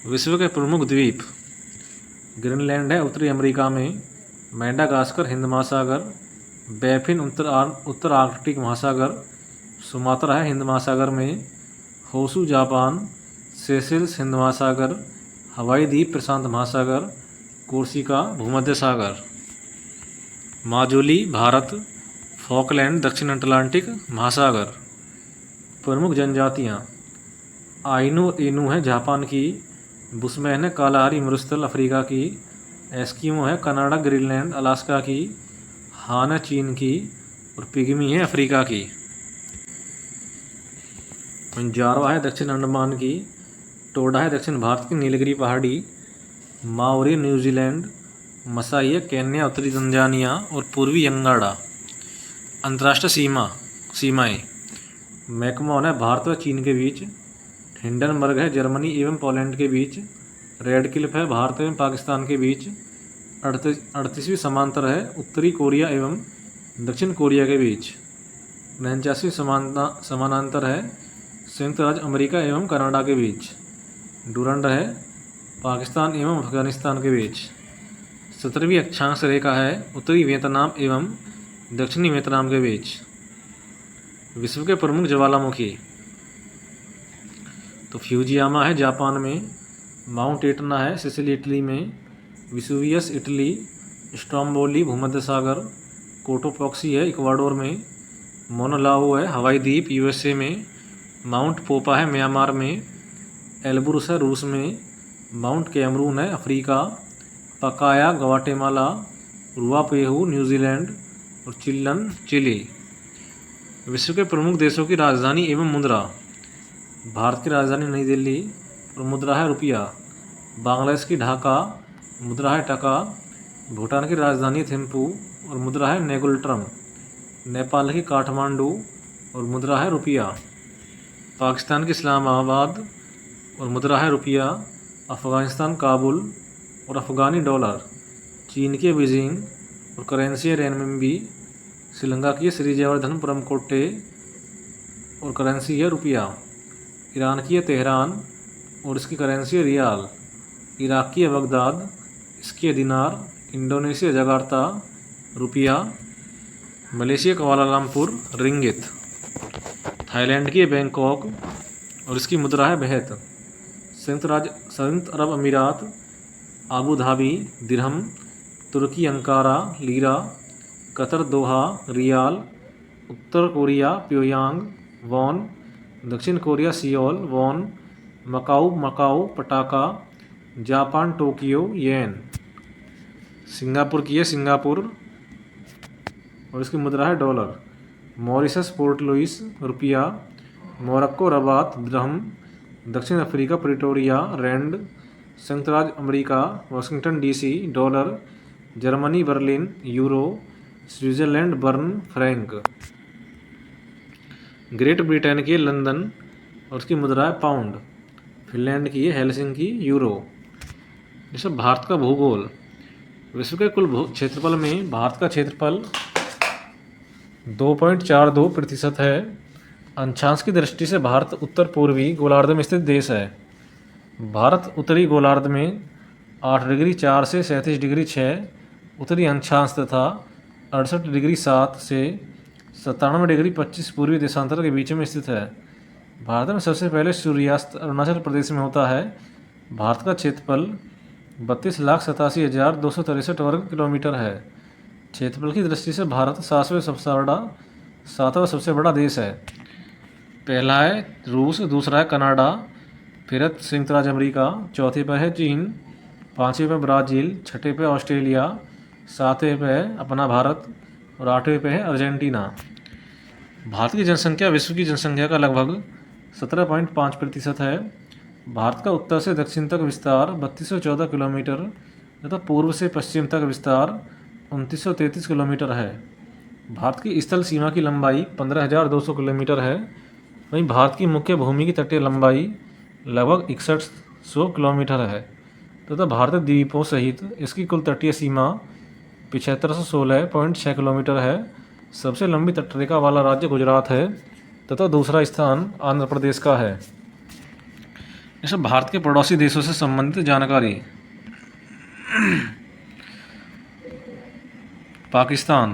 विश्व के प्रमुख द्वीप, ग्रीनलैंड है उत्तरी अमेरिका में, मेडागास्कर हिंद महासागर, बैफिन उत्तर आर्कटिक महासागर, सुमात्रा है हिंद महासागर में, होसू जापान, सेशेल्स हिंद महासागर, हवाई द्वीप प्रशांत महासागर, कोर्सिका भूमध्य सागर, माजुली भारत, फॉकलैंड दक्षिण अटलांटिक महासागर। प्रमुख जनजातियाँ, आइनू एनू है जापान की, बुशमैन है कालाहारी मरुस्थल अफ्रीका की, एस्किमो है कनाडा ग्रीनलैंड अलास्का की, हान है चीन की और पिग्मी है अफ्रीका की। जारवा है दक्षिण अंडमान की, टोडा है दक्षिण भारत की नीलगिरी पहाड़ी, माओरी न्यूजीलैंड, मसाई है केन्या उत्तरी तंजानिया और पूर्वी यंगाड़ा। अंतर्राष्ट्रीय सीमाएं, मैकमोन है भारत व चीन के बीच, हिंडनबर्ग है जर्मनी एवं पोलैंड के बीच, रेड क्लिफ है भारत एवं पाकिस्तान के बीच, 38वीं समांतर है उत्तरी कोरिया एवं दक्षिण कोरिया के बीच, 49वीं समानांतर है संयुक्त राज्य अमेरिका एवं कनाडा के बीच, डूरंड है पाकिस्तान एवं अफगानिस्तान के बीच, 17वीं अक्षांश रेखा है उत्तरी वियतनाम एवं दक्षिणी वियतनाम के बीच। विश्व के प्रमुख ज्वालामुखी, तो फ्यूजियामा है जापान में, माउंट एटना है सिसिली इटली में, विसुवियस इटली, स्ट्रोम्बोली भूमध्य सागर, कोटोपॉक्सी है इक्वाडोर में, मोनालाओ है हवाई द्वीप यूएसए में, माउंट पोपा है म्यांमार में, एल्ब्रुस है रूस में, माउंट कैमरून है अफ्रीका, पकाया ग्वाटेमाला, रुआपेहू न्यूजीलैंड और चिल्लन चिली। विश्व के प्रमुख देशों की राजधानी एवं मुद्रा। भारत की राजधानी नई दिल्ली और मुद्रा है रुपया। बांग्लादेश की ढाका, मुद्रा है टका। भूटान की राजधानी थिम्पू और मुद्रा है नेगुलट्रम। नेपाल की काठमांडू और मुद्रा है रुपया। पाकिस्तान की इस्लामाबाद और मुद्रा है रुपया। अफ़गानिस्तान काबुल और अफ़गानी डॉलर। चीन की बीजिंग और करेंसी है रेनमिंबी। श्रीलंका की श्री जयवर्धनपुरम कोट्टे और करेंसी है रुपया। ईरान की है तेहरान और इसकी करेंसी है रियाल। इराक की है बगदाद, इसकी है दिनार। इंडोनेशिया जकार्ता, रुपया। Malaysia Kuala Lumpur, रिंगित। थाईलैंड की है बैंकॉक और इसकी मुद्रा है बेहत। संयुक्त अरब अमीरात, आबू धाबी, दिरहम। तुर्की Ankara, lira. Qatar Doha, riyal. उत्तर कोरिया प्योयांग, वॉन। दक्षिण Korea Seoul, won. Macau pataca. Japan Tokyo, yen. Singapore की है सिंगापुर और इसकी मुद्रा है डॉलर। मॉरिशस पोर्ट लुइस, रुपया। Morocco Rabat, dirham. दक्षिण अफ्रीका प्रिटोरिया, रैंड। संयुक्त राज्य America Washington DC, dollar. Germany Berlin, euro. Switzerland Bern, franc. Great Britain की है लंदन और उसकी मुद्रा है पाउंड। फिनलैंड की है हेलसिंकी, यूरो। जैसे भारत का भूगोल। विश्व के कुल क्षेत्रफल में भारत का क्षेत्रफल 2.42% है। अंशांश की दृष्टि से भारत उत्तर पूर्वी गोलार्ध में स्थित देश है। भारत उत्तरी गोलार्ध में 8 डिग्री 4 से 37 डिग्री 6 उत्तरी अंशांश तथा 68 डिग्री 7 से 97 डिग्री 25 पूर्वी देशांतर के बीच में स्थित है। भारत में सबसे पहले सूर्यास्त अरुणाचल प्रदेश में होता है। भारत का क्षेत्रफल 32,87,263 वर्ग किलोमीटर है। क्षेत्रफल की दृष्टि से भारत सातवां सबसे बड़ा देश है। पहला है रूस, दूसरा है कनाडा, फिर है संयुक्त राज्य अमेरिका, चौथे पे है चीन, पाँचवें पे ब्राज़ील, छठे पे ऑस्ट्रेलिया, सातवें पे है अपना भारत और आठवें पे है अर्जेंटीना। भारत की जनसंख्या विश्व की जनसंख्या का लगभग 17.5% है। भारत का उत्तर से दक्षिण तक विस्तार 3214 किलोमीटर तथा पूर्व से पश्चिम तक विस्तार 2933 किलोमीटर है। भारत की स्थल सीमा की लंबाई 15,200 किलोमीटर है। वहीं भारत की मुख्य भूमि की तटीय लंबाई लगभग 6100 किलोमीटर है तथा भारतीय द्वीपों सहित इसकी कुल तटीय सीमा 7516.6 किलोमीटर है। सबसे लंबी तटरेखा वाला राज्य गुजरात है तथा दूसरा स्थान आंध्र प्रदेश का है। जैसे भारत के पड़ोसी देशों से संबंधित जानकारी। पाकिस्तान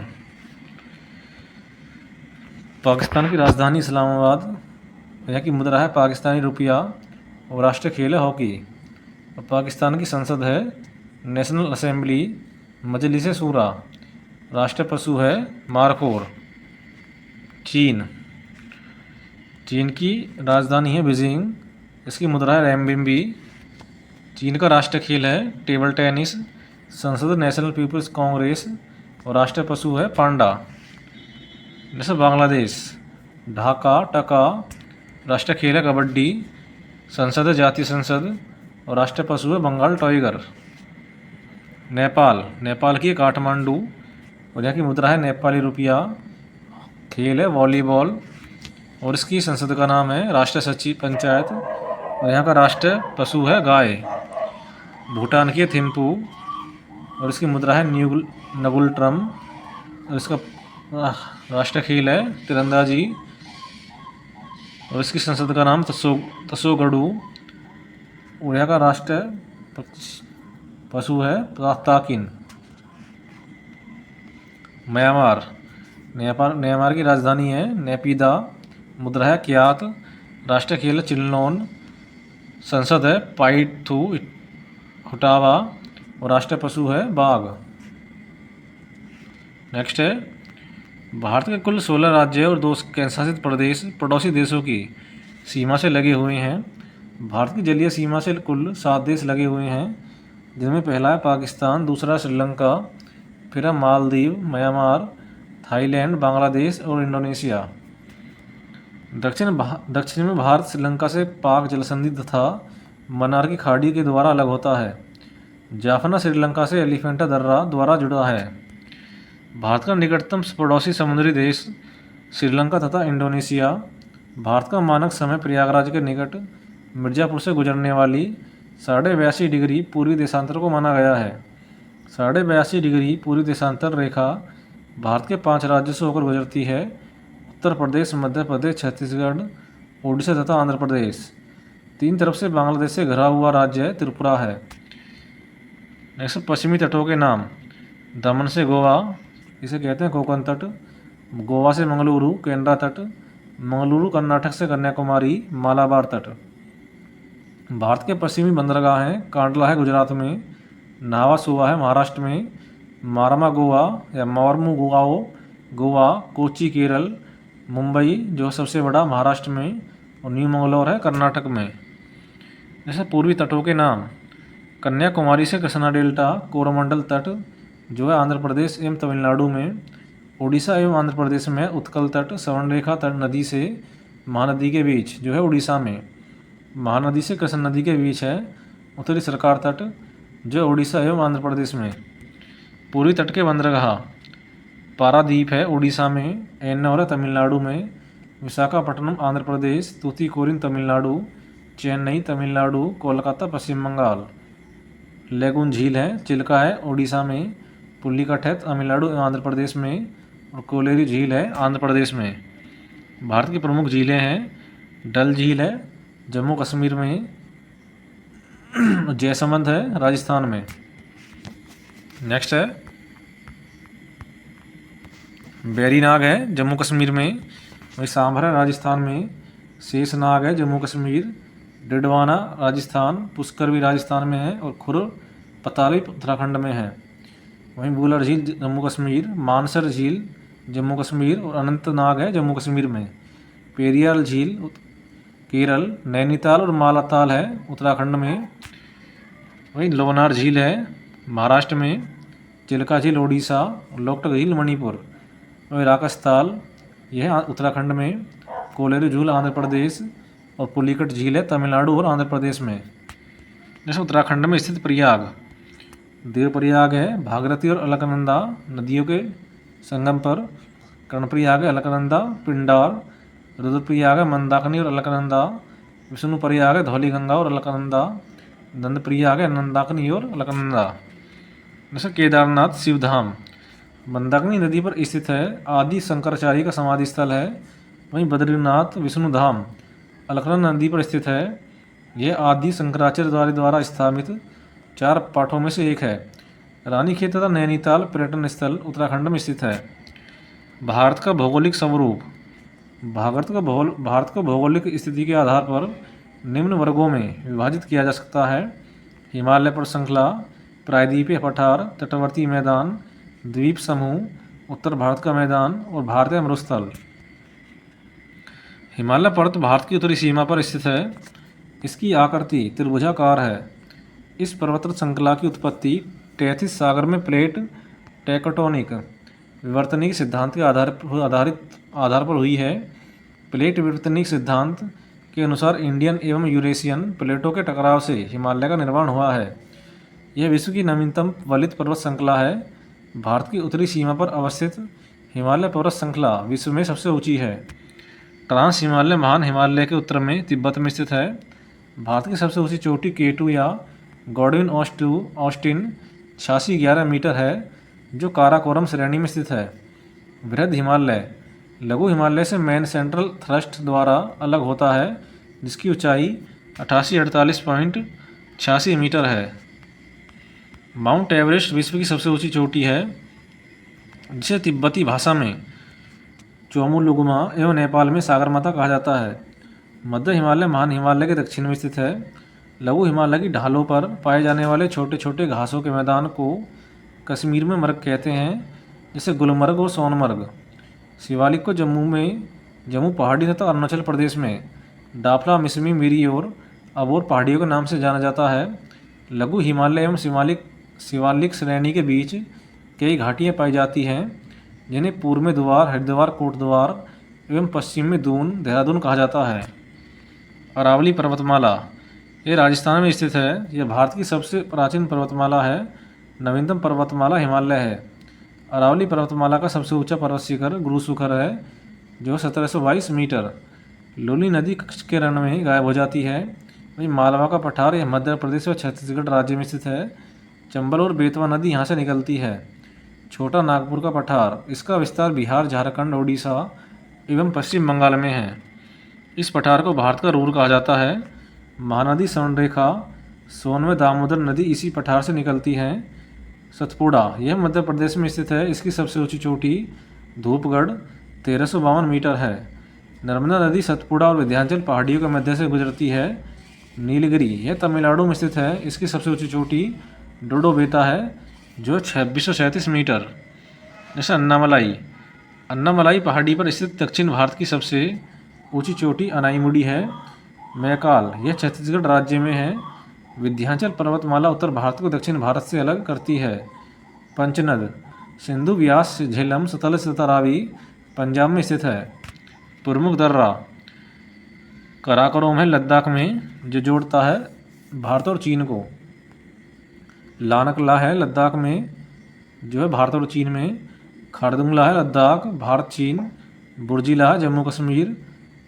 की राजधानी इस्लामाबाद, यहाँ की मुद्रा है पाकिस्तानी रुपया और राष्ट्रीय खेल है हॉकी। और पाकिस्तान की संसद है नेशनल असेंबली, मजलिस शूरा। राष्ट्रीय पशु है मारखोर। चीन की राजधानी है बीजिंग, इसकी मुद्रा है रेमबिम्बी। चीन का राष्ट्रीय खेल है टेबल टेनिस। संसद नेशनल पीपल्स कांग्रेस और राष्ट्रीय पशु है पांडा। जैसे बांग्लादेश, ढाका टका। राष्ट्रीय खेल है कबड्डी। संसद है जातीय संसद और राष्ट्रीय पशु है बंगाल टाइगर। नेपाल की काठमांडू और यहाँ की मुद्रा है नेपाली रुपया। खेल है वॉलीबॉल और इसकी संसद का नाम है राष्ट्रीय सचिव पंचायत और यहाँ का राष्ट्रीय पशु है गाय। भूटान की थिम्पू और इसकी मुद्रा है नगुलट्रम और इसका राष्ट्रीय खेल है तीरंदाजी और इसकी संसद का नाम तसोगढ़ू और यहाँ का राष्ट्रीय पशु है ताकिन। म्यांमार की राजधानी है नेपिदा, मुद्रा है क्यात। राष्ट्रीय खेल है चिल्लोन। संसद है पाइथू हुटावा और राष्ट्रीय पशु है बाघ। नेक्स्ट है, भारत के कुल 16 राज्य और 2 केंद्रशासित प्रदेश पड़ोसी देशों की सीमा से लगे हुए हैं। भारत की जलीय सीमा से कुल 7 देश लगे हुए हैं, जिनमें पहला है पाकिस्तान, दूसरा श्रीलंका, फिर है मालदीव, म्यांमार, थाईलैंड, बांग्लादेश और इंडोनेशिया। दक्षिण में भारत श्रीलंका से पाक जलसंधि तथा मन्नार की खाड़ी के द्वारा अलग होता है। जाफना श्रीलंका से एलिफेंटा दर्रा द्वारा जुड़ा है। भारत का निकटतम पड़ोसी समुद्री देश श्रीलंका तथा इंडोनेशिया। भारत का मानक समय प्रयागराज के निकट मिर्ज़ापुर से गुजरने वाली 82.5 डिग्री पूर्वी देशांतर को माना गया है। 82.5 डिग्री पूर्वी देशांतर रेखा भारत के 5 राज्यों से होकर गुजरती है: उत्तर प्रदेश, मध्य प्रदेश, छत्तीसगढ़, उड़ीसा तथा आंध्र प्रदेश। 3 तरफ से बांग्लादेश से घिरा हुआ राज्य त्रिपुरा है। नेक्स्ट, पश्चिमी तटों के नाम। दमन से गोवा, इसे कहते हैं कोंकण तट। गोवा से मंगलुरु, केनरा तट। मंगलुरु कर्नाटक से कन्याकुमारी, मालाबार तट। भारत के पश्चिमी बंदरगाह हैं: कांडला है गुजरात में, नावा सुवा है महाराष्ट्र में, मारमा गोवा या मारमुगाओ गोवा, कोची केरल, मुंबई जो सबसे बड़ा महाराष्ट्र में, और न्यू मंगलौर है कर्नाटक में। जैसे पूर्वी तटों के नाम। कन्याकुमारी से कृष्णा डेल्टा, कोरोमंडल तट जो है आंध्र प्रदेश एवं तमिलनाडु में। उड़ीसा एवं आंध्र प्रदेश में उत्कल तट, स्वर्णरेखा तट नदी से महानदी के बीच जो है उड़ीसा में। महानदी से कृष्ण नदी के बीच है उत्तरी सरकार तट जो उड़ीसा एवं आंध्र प्रदेश में। पूर्वी तट के बंदरगाह। पारादीप है उड़ीसा में, एन्नौर है तमिलनाडु में, विशाखापट्टनम आंध्र प्रदेश, तूतीकोरिन तमिलनाडु, चेन्नई तमिलनाडु, कोलकाता पश्चिम बंगाल। लेगून झील है, चिल्का है उड़ीसा में, पुल्लिकट है तमिलनाडु एवं आंध्र प्रदेश में, और कोलेरी झील है आंध्र प्रदेश में। भारत की प्रमुख झीलें हैं: डल झील है जम्मू कश्मीर में, जैसमंद है राजस्थान में। नेक्स्ट है, बैरीनाग है जम्मू कश्मीर में, वही सांभर है राजस्थान में, शेषनाग है जम्मू कश्मीर, डिडवाना राजस्थान, पुष्कर भी राजस्थान में है, और खुर पताली उत्तराखंड में है। वहीं बूलर झील जम्मू कश्मीर, मानसर झील जम्मू कश्मीर, और अनंतनाग है जम्मू कश्मीर में। पेरियार झील केरल, नैनीताल और मालाताल है उत्तराखंड में। वहीं लोनार झील है महाराष्ट्र में, चिल्का झील ओडिशा, और लोकटक झील मणिपुर, और राकसताल यह है उत्तराखंड में। कोलेरू झील आंध्र प्रदेश, और पुलिकट झील है तमिलनाडु और आंध्र प्रदेश में। जैसे उत्तराखंड में स्थित प्रयाग, देवप्रयाग है भागीरथी और अलकनंदा नदियों के संगम पर। कर्णप्रयाग है अलकनंदा, पिंडार। रुद्रप्रयाग है मंदाकिनी और अलकनंदा। विष्णुप्रयाग है धौलीगंगा और अलकनंदा। नंदप्रयाग है नंदाकिनी और अलकनंदा। जैसे केदारनाथ शिवधाम मंदाकिनी नदी पर स्थित है, आदि शंकराचार्य का समाधि स्थल है। वहीं बद्रीनाथ विष्णुधाम अलकनंदा नदी पर स्थित है, यह आदि शंकराचार्य द्वारा स्थापित 4 पाठों में से एक है। रानीखेत तथा नैनीताल पर्यटन स्थल उत्तराखंड में स्थित है। भारत का भौगोलिक स्वरूप। भारत को भौगोलिक स्थिति के आधार पर निम्न वर्गों में विभाजित किया जा सकता है: हिमालय पर श्रृंखला, प्रायद्वीपीय पठार, तटवर्ती मैदान, द्वीप समूह, उत्तर भारत का मैदान, और भारतीय मरुस्थल। हिमालय पर्वत भारत की उत्तरी सीमा पर स्थित है। इसकी आकृति त्रिभुजाकार है। इस पर्वत श्रृंखला की उत्पत्ति टेथिस सागर में प्लेट टेक्टोनिक विवर्तनिक सिद्धांत के आधार पर हुई है। प्लेट विवर्तनिक सिद्धांत के अनुसार इंडियन एवं यूरेशियन प्लेटों के टकराव से हिमालय का निर्माण हुआ है। यह विश्व की नवीनतम वलित पर्वत श्रृंखला है। भारत की उत्तरी सीमा पर अवस्थित हिमालय पर्वत श्रृंखला विश्व में सबसे ऊंची है। ट्रांस हिमालय महान हिमालय के उत्तर में तिब्बत में स्थित है। भारत की सबसे ऊंची चोटी K2 या गॉडविन ऑस्टिन 8611 मीटर है, जो काराकोरम श्रेणी में स्थित है। बृहद हिमालय लघु हिमालय से मेन सेंट्रल थ्रस्ट द्वारा अलग होता है, जिसकी ऊंचाई 8848.86 मीटर है। माउंट एवरेस्ट विश्व की सबसे ऊंची चोटी है, जिसे तिब्बती भाषा में चोमुलुंगमा एवं नेपाल में सागरमाथा कहा जाता है। मध्य हिमालय महान हिमालय के दक्षिण में स्थित है। लघु हिमालय की ढालों पर पाए जाने वाले छोटे छोटे घासों के मैदान को कश्मीर में मर्ग कहते हैं, जैसे गुलमर्ग और सोनमर्ग। शिवालिक को जम्मू पहाड़ी तथा अरुणाचल प्रदेश में डाफला, मिसमी, मिरी और अबोर पहाड़ियों के नाम से जाना जाता है। लघु हिमालय एवं शिवालिक श्रेणी के बीच कई घाटियाँ पाई जाती हैं, जिन्हें पूर्व में द्वार, हरिद्वार, कोटद्वार एवं पश्चिम में दून, देहरादून कहा जाता है। अरावली पर्वतमाला, ये राजस्थान में स्थित है। यह भारत की सबसे प्राचीन पर्वतमाला है। नवीनतम पर्वतमाला हिमालय है। अरावली पर्वतमाला का सबसे ऊंचा पर्वत शिखर गुरु शिखर है, जो 1722 मीटर। लूनी नदी के रण में गायब हो जाती है। वहीं मालवा का पठार, यह मध्य प्रदेश व छत्तीसगढ़ राज्य में स्थित है। चंबल और बेतवा नदी यहाँ से निकलती है। छोटा नागपुर का पठार, इसका विस्तार बिहार, झारखंड, ओडिशा एवं पश्चिम बंगाल में है। इस पठार को भारत का रूर कहा जाता है। महानदी स्वर्णरेखा, सोन में दामोदर नदी इसी पठार से निकलती है। सतपुड़ा, यह मध्य प्रदेश में स्थित है। इसकी सबसे ऊंची चोटी धूपगढ़ 1352 मीटर है। नर्मदा नदी सतपुड़ा और विंध्याचल पहाड़ियों के मध्य से गुजरती है। नीलगिरी, यह तमिलनाडु में स्थित है। इसकी सबसे ऊंची चोटी डोडोबेता है, जो 2637 मीटर। जैसे अन्नामलाई पहाड़ी पर स्थित दक्षिण भारत की सबसे ऊंची चोटी अनाईमुड़ी है। मैकाल, यह छत्तीसगढ़ राज्य में है। विंध्याचल पर्वतमाला उत्तर भारत को दक्षिण भारत से अलग करती है। पंचनद, सिंधु, व्यास, झेलम, सतलज तथा रावी पंजाब में स्थित है। प्रमुख दर्रा कराकोरम है लद्दाख में, जो जोड़ता है भारत और चीन को। लानकला है लद्दाख में, जो है भारत और चीन में। खारदुंगला है लद्दाख, भारत चीन। बुर्जिला है जम्मू कश्मीर,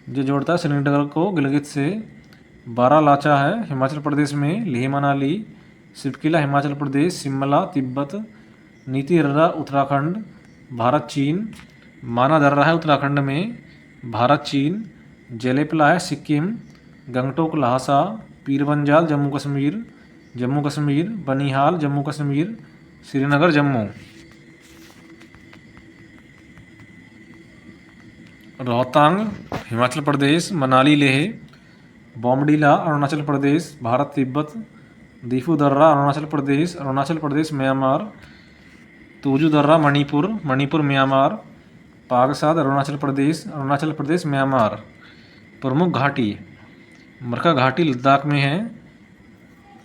जो जोड़ता है श्रीनगर को गिलगित से। बारालाचा है हिमाचल प्रदेश में, लेह मनाली। सिपकिला हिमाचल प्रदेश, शिमला तिब्बत। नीति दर्रा उत्तराखंड, भारत चीन। माना दर्रा है उत्तराखंड में, भारत चीन। जेलेपला है सिक्किम। गंगटोक लहासा, पीरबंजाल जम्मू कश्मीर। बनिहाल जम्मू कश्मीर। श्रीनगर जम्मू। रोहतांग हिमाचल प्रदेश, मनाली लेह। बॉमडीला अरुणाचल प्रदेश, भारत तिब्बत। दीफू दर्रा अरुणाचल प्रदेश म्यांमार। तूजू दर्रा मणिपुर म्यांमार। पागसाद अरुणाचल प्रदेश म्यांमार। प्रमुख घाटी, मरखा घाटी लद्दाख में है।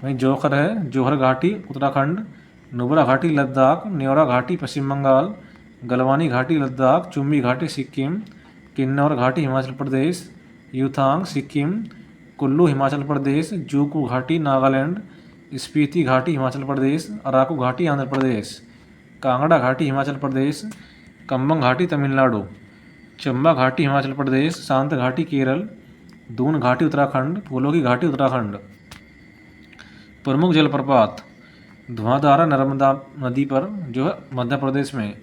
वहीं जोहर घाटी उत्तराखंड। नुब्रा घाटी लद्दाख। न्योरा घाटी पश्चिम बंगाल। गलवानी घाटी लद्दाख। चुम्बी घाटी सिक्किम। किन्नौर घाटी हिमाचल प्रदेश। यूथांग सिक्किम। कुल्लू हिमाचल प्रदेश। जूकू घाटी नागालैंड। स्पीति घाटी हिमाचल प्रदेश। अराकू घाटी आंध्र प्रदेश। कांगड़ा घाटी हिमाचल प्रदेश। कम्बम घाटी तमिलनाडु। चंबा घाटी हिमाचल प्रदेश। शांत घाटी केरल। दून घाटी उत्तराखंड। फूलों की घाटी उत्तराखंड। प्रमुख जलप्रपात, धुआंधारा नर्मदा नदी पर, जो है मध्य प्रदेश में।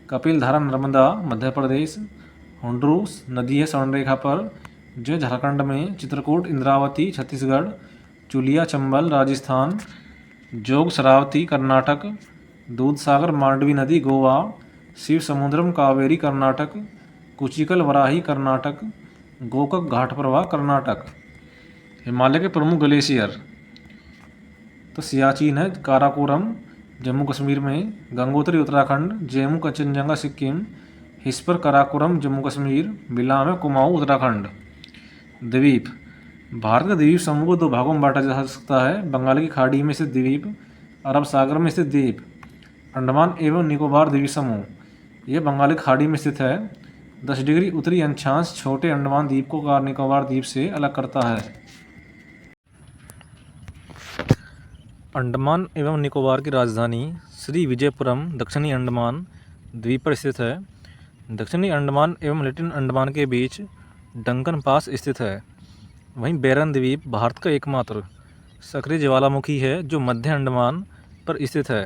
कपिलधारा नर्मदा मध्य प्रदेश। हुंड्रू नदी है स्वर्णरेखा पर, जो है झारखंड में। चित्रकूट इंद्रावती छत्तीसगढ़। चुलिया चंबल राजस्थान। जोग शरावती कर्नाटक। दूधसागर मांडवी नदी गोवा। शिव समुद्रम कावेरी कर्नाटक। कुचिकल वराही कर्नाटक। गोकक घाट प्रवाह कर्नाटक। हिमालय के प्रमुख ग्लेशियर, तो सियाचिन है काराकोरम जम्मू कश्मीर में। गंगोत्री उत्तराखंड। जेमू कंचनजंगा सिक्किम। हिस्पर काराकोरम जम्मू कश्मीर। बिलाम है कुमाऊं उत्तराखंड। द्वीप, भारत का द्वीप समूह को दो भागों में बांटा जा सकता है। बंगाल की खाड़ी में स्थित द्वीप, अरब सागर में स्थित द्वीप। अंडमान एवं निकोबार द्वीप समूह, यह बंगाल की खाड़ी में स्थित है। 10 डिग्री उत्तरी अक्षांश छोटे अंडमान द्वीप को कार निकोबार द्वीप से अलग करता है। अंडमान एवं निकोबार की राजधानी श्री विजयपुरम दक्षिणी अंडमान द्वीप पर स्थित है। दक्षिणी अंडमान एवं लिटिल अंडमान के बीच डंकन पास स्थित है। वहीं बैरन द्वीप भारत का एकमात्र सक्रिय ज्वालामुखी है, जो मध्य अंडमान पर स्थित है।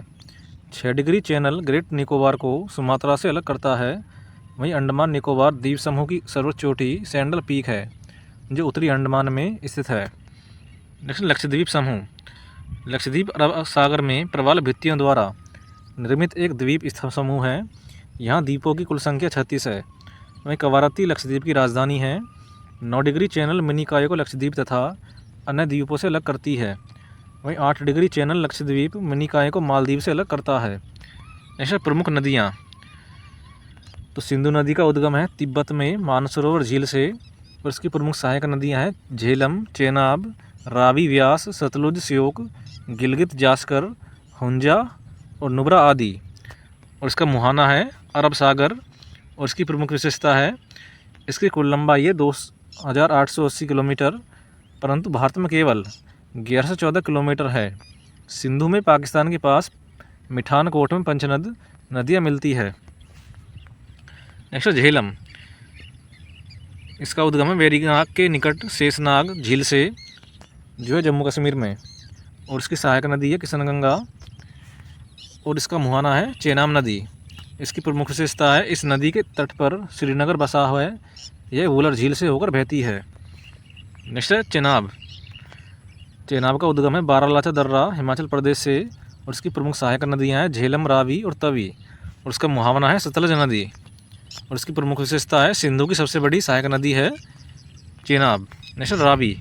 6 डिग्री चैनल ग्रेट निकोबार को सुमात्रा से अलग करता है। वहीं अंडमान निकोबार द्वीप समूह की सर्वोच्च चोटी सैंडल पीक है, जो उत्तरी अंडमान में स्थित है। नेक्स्ट लक्षद्वीप समूह, लक्षद्वीप अरब सागर में प्रबल भित्तियों द्वारा निर्मित एक द्वीप समूह है। यहाँ द्वीपों की कुल संख्या 36 है। वहीं कवारत्ती लक्षद्वीप की राजधानी है। 9 डिग्री चैनल मिनिकॉय को लक्षद्वीप तथा अन्य द्वीपों से अलग करती है। वहीं 8 डिग्री चैनल लक्षद्वीप मिनिकॉय को मालदीव से अलग करता है। ऐसे प्रमुख नदियाँ, तो सिंधु नदी का उद्गम है तिब्बत में मानसरोवर झील से और इसकी प्रमुख सहायक नदियाँ हैं झेलम, चेनाब, रावी, व्यास, सतलुज, श्योक, गिलगित, जास्कर, हुंजा और नुब्रा आदि। और इसका मुहाना है अरब सागर और इसकी प्रमुख विशेषता है इसकी कुल लंबाई है 2880 किलोमीटर, परंतु भारत में केवल 1114 किलोमीटर है। सिंधु में पाकिस्तान के पास मिठानकोट में पंचनद नदियाँ मिलती है। नेक्स्ट झेलम, इसका उद्गम है वेरीनाग के निकट शेषनाग झील से जो है जम्मू कश्मीर में और इसकी सहायक नदी है किशनगंगा और इसका मुहाना है चेनाब नदी। इसकी प्रमुख विशेषता है इस नदी के तट पर श्रीनगर बसा हुआ है, यह वुलर झील से होकर बहती है। नेक्स्ट है चेनाब। चेनाब का उद्गम है बारालाचा दर्रा हिमाचल प्रदेश से और इसकी प्रमुख सहायक नदियाँ हैं झेलम, रावी और तवी और इसका मुहाना है सतलज नदी और इसकी प्रमुख विशेषता है सिंधु की सबसे बड़ी सहायक नदी है चेनाब। नेक्स्ट रावी,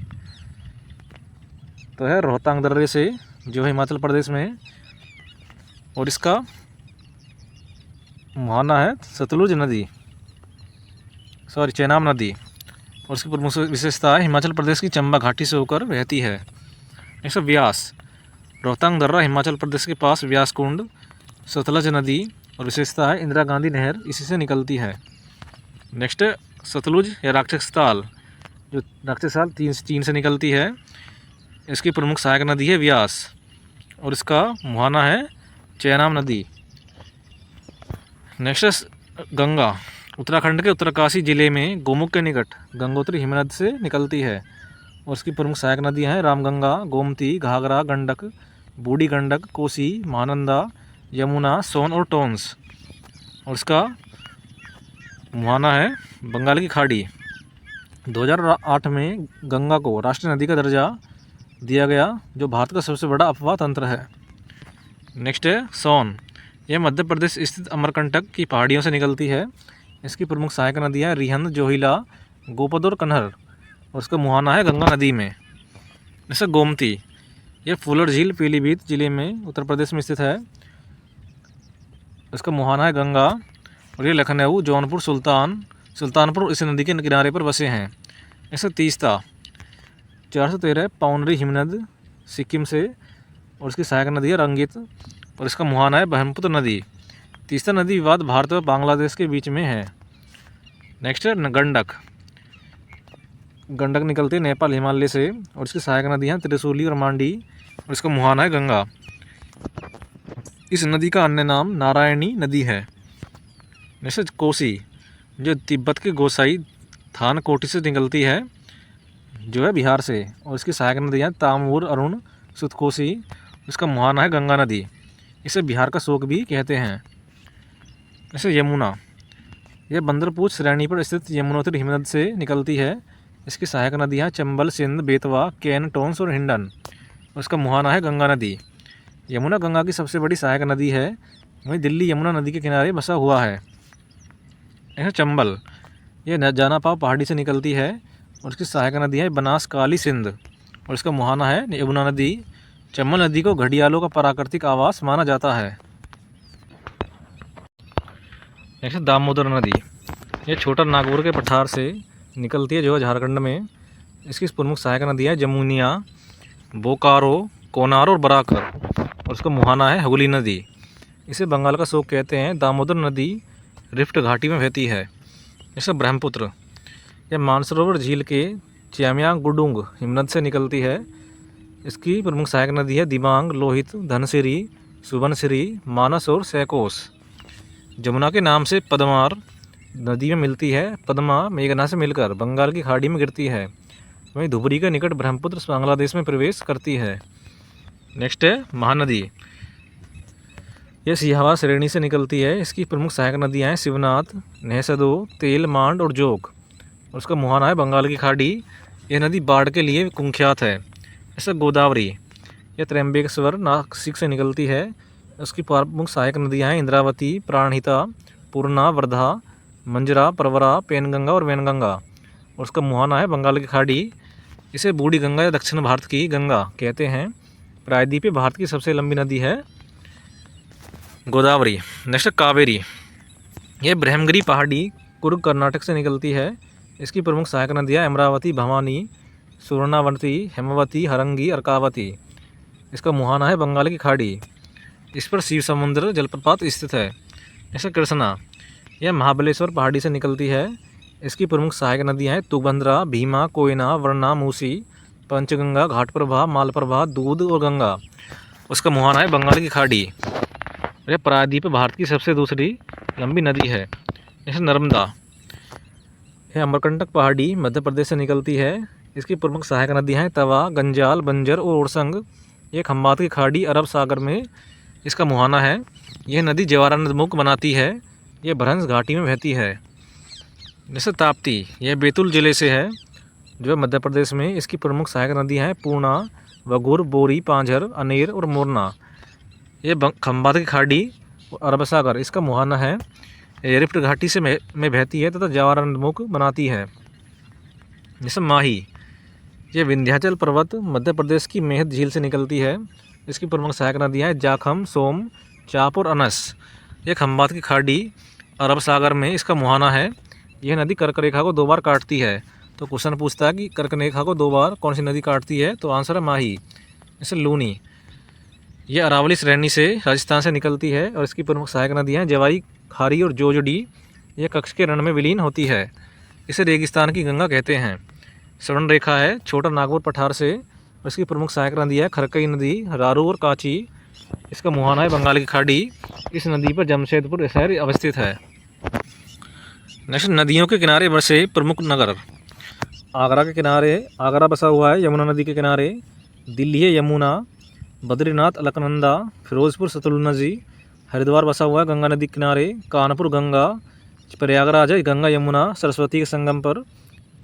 तो है रोहतांग दर्रे से जो है हिमाचल प्रदेश में और इसका मुहाना है सतलुज नदी, चेनाब नदी और इसकी प्रमुख विशेषता है हिमाचल प्रदेश की चंबा घाटी से होकर बहती है। नेक्स्ट व्यास, रोहतांग दर्रा हिमाचल प्रदेश के पास व्यास कुंड, सतलज नदी और विशेषता है इंदिरा गांधी नहर इसी से निकलती है। नेक्स्ट सतलुज या राक्षस ताल, जो राक्षस ताल चीन से निकलती है, इसकी प्रमुख सहायक नदी है व्यास और इसका मुहाना है चेनाब नदी। नेक्स्ट गंगा, उत्तराखंड के उत्तरकाशी जिले में गोमुख के निकट गंगोत्री हिमनद से निकलती है और इसकी प्रमुख सहायक नदियाँ हैं रामगंगा, गोमती, घाघरा, गंडक, बूढ़ी गंडक, कोसी, महानंदा, यमुना, सोन और टोंस और इसका मुहाना है बंगाल की खाड़ी। 2008 में गंगा को राष्ट्रीय नदी का दर्जा दिया गया जो भारत का सबसे बड़ा अपवाह तंत्र है। नेक्स्ट है सोन, यह मध्य प्रदेश स्थित अमरकंटक की पहाड़ियों से निकलती है। इसकी प्रमुख सहायक नदियाँ रिहंद, जोहिला, गोपद और कन्हर और इसका मुहाना है गंगा नदी में। जैसे गोमती, यह फूलर झील पीलीभीत जिले में उत्तर प्रदेश में स्थित है, इसका मुहाना है गंगा और ये लखनऊ, जौनपुर, सुल्तानपुर इस नदी के किनारे पर बसे हैं। ऐसे तीस्ता, 413 पौनरी हिमनद सिक्किम से और इसकी सहायक नदी है रंगित और इसका मुहाना है ब्रह्मपुत्र नदी। तीस्ता नदी विवाद भारत और बांग्लादेश के बीच में है। नेक्स्ट है गंडक। गंडक निकलती है नेपाल हिमालय से और इसकी सहायक नदियाँ त्रिशूली और मांडी और इसका मुहाना है गंगा। इस नदी का अन्य नाम नारायणी नदी है। नेक्स्ट कोसी, जो तिब्बत के गोसाई थान कोटी से निकलती है जो है बिहार से और इसकी सहायक नदियाँ तामूर, अरुण, सुतकोसी, इसका मुहाना है गंगा नदी। इसे बिहार का शोक भी कहते हैं। जैसे यमुना, यह बंदरपूछ श्रेणी पर स्थित यमुनोत्री हिमनद से निकलती है। इसकी सहायक नदियाँ चंबल, सिंध, बेतवा, केन, टोंस और हिंडन और इसका मुहाना है गंगा नदी। यमुना गंगा की सबसे बड़ी सहायक नदी है, वहीं दिल्ली यमुना नदी के किनारे बसा हुआ है। ऐसे चंबल, यह जानापाव पहाड़ी से निकलती है और इसकी सहायक नदी है बनास, काली, सिंध और इसका मुहाना है यमुना नदी। चंबल नदी को घड़ियालों का प्राकृतिक आवास माना जाता है। नेक्स्ट दामोदर नदी, यह छोटा नागपुर के पठार से निकलती है जो है झारखंड में। इसकी प्रमुख सहायक नदी है जमुनिया, बोकारो, कोनार और बराकर और उसका मुहाना है हुगली नदी। इसे बंगाल का शोक कहते हैं। दामोदर नदी रिफ्ट घाटी में बहती है। जैसे ब्रह्मपुत्र, यह मानसरोवर झील के च्याम्यांग गुडुंग हिमनद से निकलती है। इसकी प्रमुख सहायक नदी है दिबांग, लोहित, धनसिरी, सुबनसिरी, मानस और सैकोस। जमुना के नाम से पदमार नदी में मिलती है। पद्मा मेघना से मिलकर बंगाल की खाड़ी में गिरती है। वहीं धुबरी के निकट ब्रह्मपुत्र बांग्लादेश में प्रवेश करती है। नेक्स्ट है महानदी, यह सिहावा श्रेणी से निकलती है। इसकी प्रमुख सहायक नदियाँ हैं शिवनाथ, नहसदो, तेल, मांड और जोग और उसका मुहाना है बंगाल की खाड़ी। यह नदी बाढ़ के लिए कुख्यात है। ऐसा गोदावरी, यह त्र्यंबकेश्वर नासिक से निकलती है। उसकी प्रमुख सहायक नदियाँ हैं इंद्रावती, प्राणहिता, पूर्णा, वर्धा, मंजरा, प्रवरा, पेनगंगा और वैनगंगा और उसका मुहाना है बंगाल की खाड़ी। इसे बूढ़ी गंगा या दक्षिण भारत की गंगा कहते हैं। प्रायद्वीप पे भारत की सबसे लंबी नदी है गोदावरी। नेक्स्ट कावेरी, यह ब्रह्मगिरी पहाड़ी कुर्ग कर्नाटक से निकलती है। इसकी प्रमुख सहायक नदियाँ अमरावती, भवानी, सुवर्णावती, हेमवती, हरंगी, अर्कावती। इसका मुहाना है बंगाल की खाड़ी। इस पर शिव समुद्र जलप्रपात स्थित है। नेक्स्ट कृष्णा, यह महाबलेश्वर पहाड़ी से निकलती है। इसकी प्रमुख सहायक नदियाँ हैं तुंगभद्रा, भीमा, कोयना, वरना, मूसी, पंचगंगा, घाटप्रभा, मालप्रभा, दूध और गंगा। उसका मुहाना है बंगाल की खाड़ी। यह प्रायद्वीप भारत की सबसे दूसरी लंबी नदी है। जैसे नर्मदा, यह अमरकंटक पहाड़ी मध्य प्रदेश से निकलती है। इसकी प्रमुख सहायक नदियाँ हैं तवा, गंजाल, बंजर और ओरसंग। ये खंबात की खाड़ी अरब सागर में इसका मुहाना है। यह नदी जवारामुख बनाती है। यह भ्रंश घाटी में बहती है। जैसे ताप्ती, यह बैतूल जिले से है जो मध्य प्रदेश में। इसकी प्रमुख सहायक नदियाँ हैं पूर्णा, वगुर, बोरी, पांझर, अनेर और मोरना। यह खंबात की खाड़ी और अरब सागर इसका मुहाना है। रिफ्ट घाटी से में बहती है तथा जवारामुख बनाती है। जैसे माही, यह विंध्याचल पर्वत मध्य प्रदेश की मेहद झील से निकलती है। इसकी प्रमुख सहायक नदियाँ हैं जाखम, सोम, चाप और अनस। यह खंबात की खाड़ी अरब सागर में इसका मुहाना है। यह नदी कर्क रेखा को 2 बार काटती है। तो क्वेश्चन पूछता है कि कर्क रेखा को 2 बार कौन सी नदी काटती है, तो आंसर है माही। जैसे लूनी, यह अरावली श्रेणी से राजस्थान से निकलती है और इसकी प्रमुख सहायक नदियाँ हैं जवाई, खारी और जोजड़ी। यह कच्छ के रण में विलीन होती है। इसे रेगिस्तान की गंगा कहते हैं। स्वर्ण रेखा है छोटा नागपुर पठार से और इसकी प्रमुख सहायक नदी है खरकई नदी, रारू और काची। इसका मुहाना है बंगाल की खाड़ी। इस नदी पर जमशेदपुर शहर अवस्थित है। नेक्स्ट, नदियों के किनारे बसे प्रमुख नगर। आगरा के किनारे आगरा बसा हुआ है यमुना नदी के किनारे। दिल्ली है यमुना, बद्रीनाथ अलकनंदा, फिरोजपुर सतलुज नदी। हरिद्वार बसा हुआ है गंगा नदी के किनारे। कानपुर गंगा, प्रयागराज है गंगा यमुना सरस्वती के संगम पर।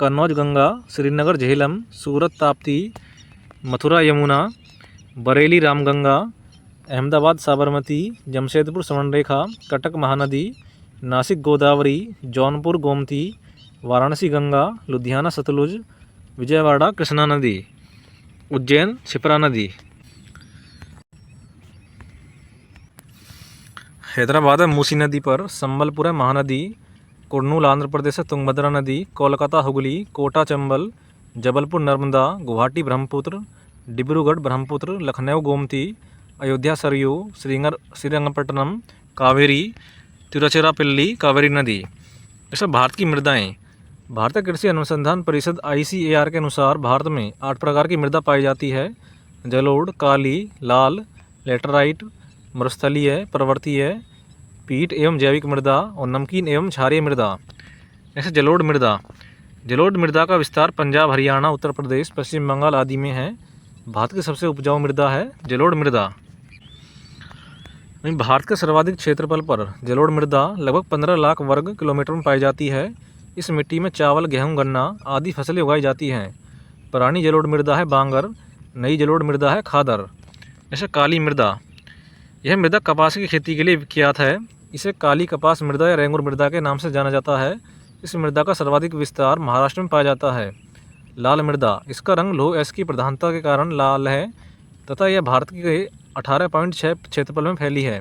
कन्नौज गंगा, श्रीनगर झेलम, सूरत ताप्ती, मथुरा यमुना, बरेली रामगंगा, अहमदाबाद साबरमती, जमशेदपुर स्वर्णरेखा, कटक महानदी, नासिक गोदावरी, जौनपुर गोमती, वाराणसी गंगा, लुधियाना सतलुज, विजयवाड़ा कृष्णा नदी, उज्जैन क्षिप्रा नदी। हैदराबाद है मूसी नदी पर। संबलपुर है महानदी। कुर्नूल आंध्र प्रदेश है तुंगभद्रा नदी। कोलकाता हुगली, कोटा चंबल, जबलपुर नर्मदा, गुवाहाटी ब्रह्मपुत्र, डिब्रूगढ़ ब्रह्मपुत्र, लखनऊ गोमती, अयोध्या सरयू, श्रीरंगपट्टनम कावेरी, तिरुचिरापल्ली कावेरी नदी। जैसे भारत की मृदाएं, भारतीय कृषि अनुसंधान परिषद ICAR के अनुसार भारत में 8 प्रकार की मृदा पाई जाती है। जलोढ़, काली, लाल, लेटराइट, मरुस्थलीय, पर्वतीय, पीट एवं जैविक मृदा और नमकीन एवं क्षारीय मृदा। जैसे जलोढ़ मृदा, जलोढ़ मृदा का विस्तार पंजाब, हरियाणा, उत्तर प्रदेश, पश्चिम बंगाल आदि में है। भारत की सबसे उपजाऊ मृदा है जलोढ़ मृदा। भारत के सर्वाधिक क्षेत्रफल पर जलोढ़ मृदा लगभग 15 लाख वर्ग किलोमीटर में पाई जाती है। इस मिट्टी में चावल, गेहूं, गन्ना आदि फसलें उगाई जाती हैं। पुरानी जलोढ़ मृदा है बांगर, नई जलोढ़ मृदा है खादर। जैसे काली मृदा, यह मृदा कपास की खेती के लिए विख्यात है। इसे काली कपास मृदा या रेंगुर मृदा के नाम से जाना जाता है। इस मृदा का सर्वाधिक विस्तार महाराष्ट्र में पाया जाता है। लाल मृदा, इसका रंग लौह एस की प्रधानता के कारण लाल है तथा यह भारत के 18.6 क्षेत्रफल में फैली है।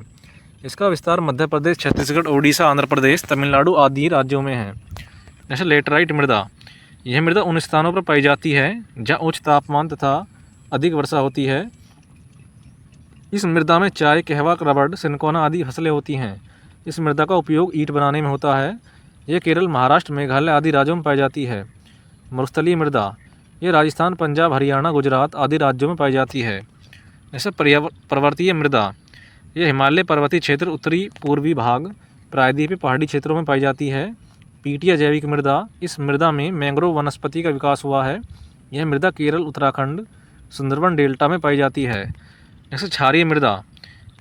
इसका विस्तार मध्य प्रदेश, छत्तीसगढ़, ओडिशा, आंध्र प्रदेश, तमिलनाडु आदि राज्यों में है। जैसे लेटराइट मृदा, यह मृदा उन स्थानों पर पाई जाती है जहाँ उच्च तापमान तथा अधिक वर्षा होती है। इस मृदा में चाय, कहवा, रबड़, सिनकोना आदि फसलें होती हैं। इस मृदा का उपयोग ईंट बनाने में होता है। यह केरल, महाराष्ट्र, मेघालय आदि राज्यों में पाई जाती है। मरुस्थलीय मृदा, यह राजस्थान, पंजाब, हरियाणा, गुजरात आदि राज्यों में पाई जाती है। जैसे पर्वतीय मृदा, यह हिमालय पर्वतीय क्षेत्र, उत्तरी पूर्वी भाग, प्रायद्वीपीय पहाड़ी क्षेत्रों में पाई जाती है। पीटिया जैविक मृदा, इस मृदा में मैंग्रोव वनस्पति का विकास हुआ है। यह मृदा केरल, उत्तराखंड, सुंदरबन डेल्टा में पाई जाती है। जैसे क्षारीय मृदा,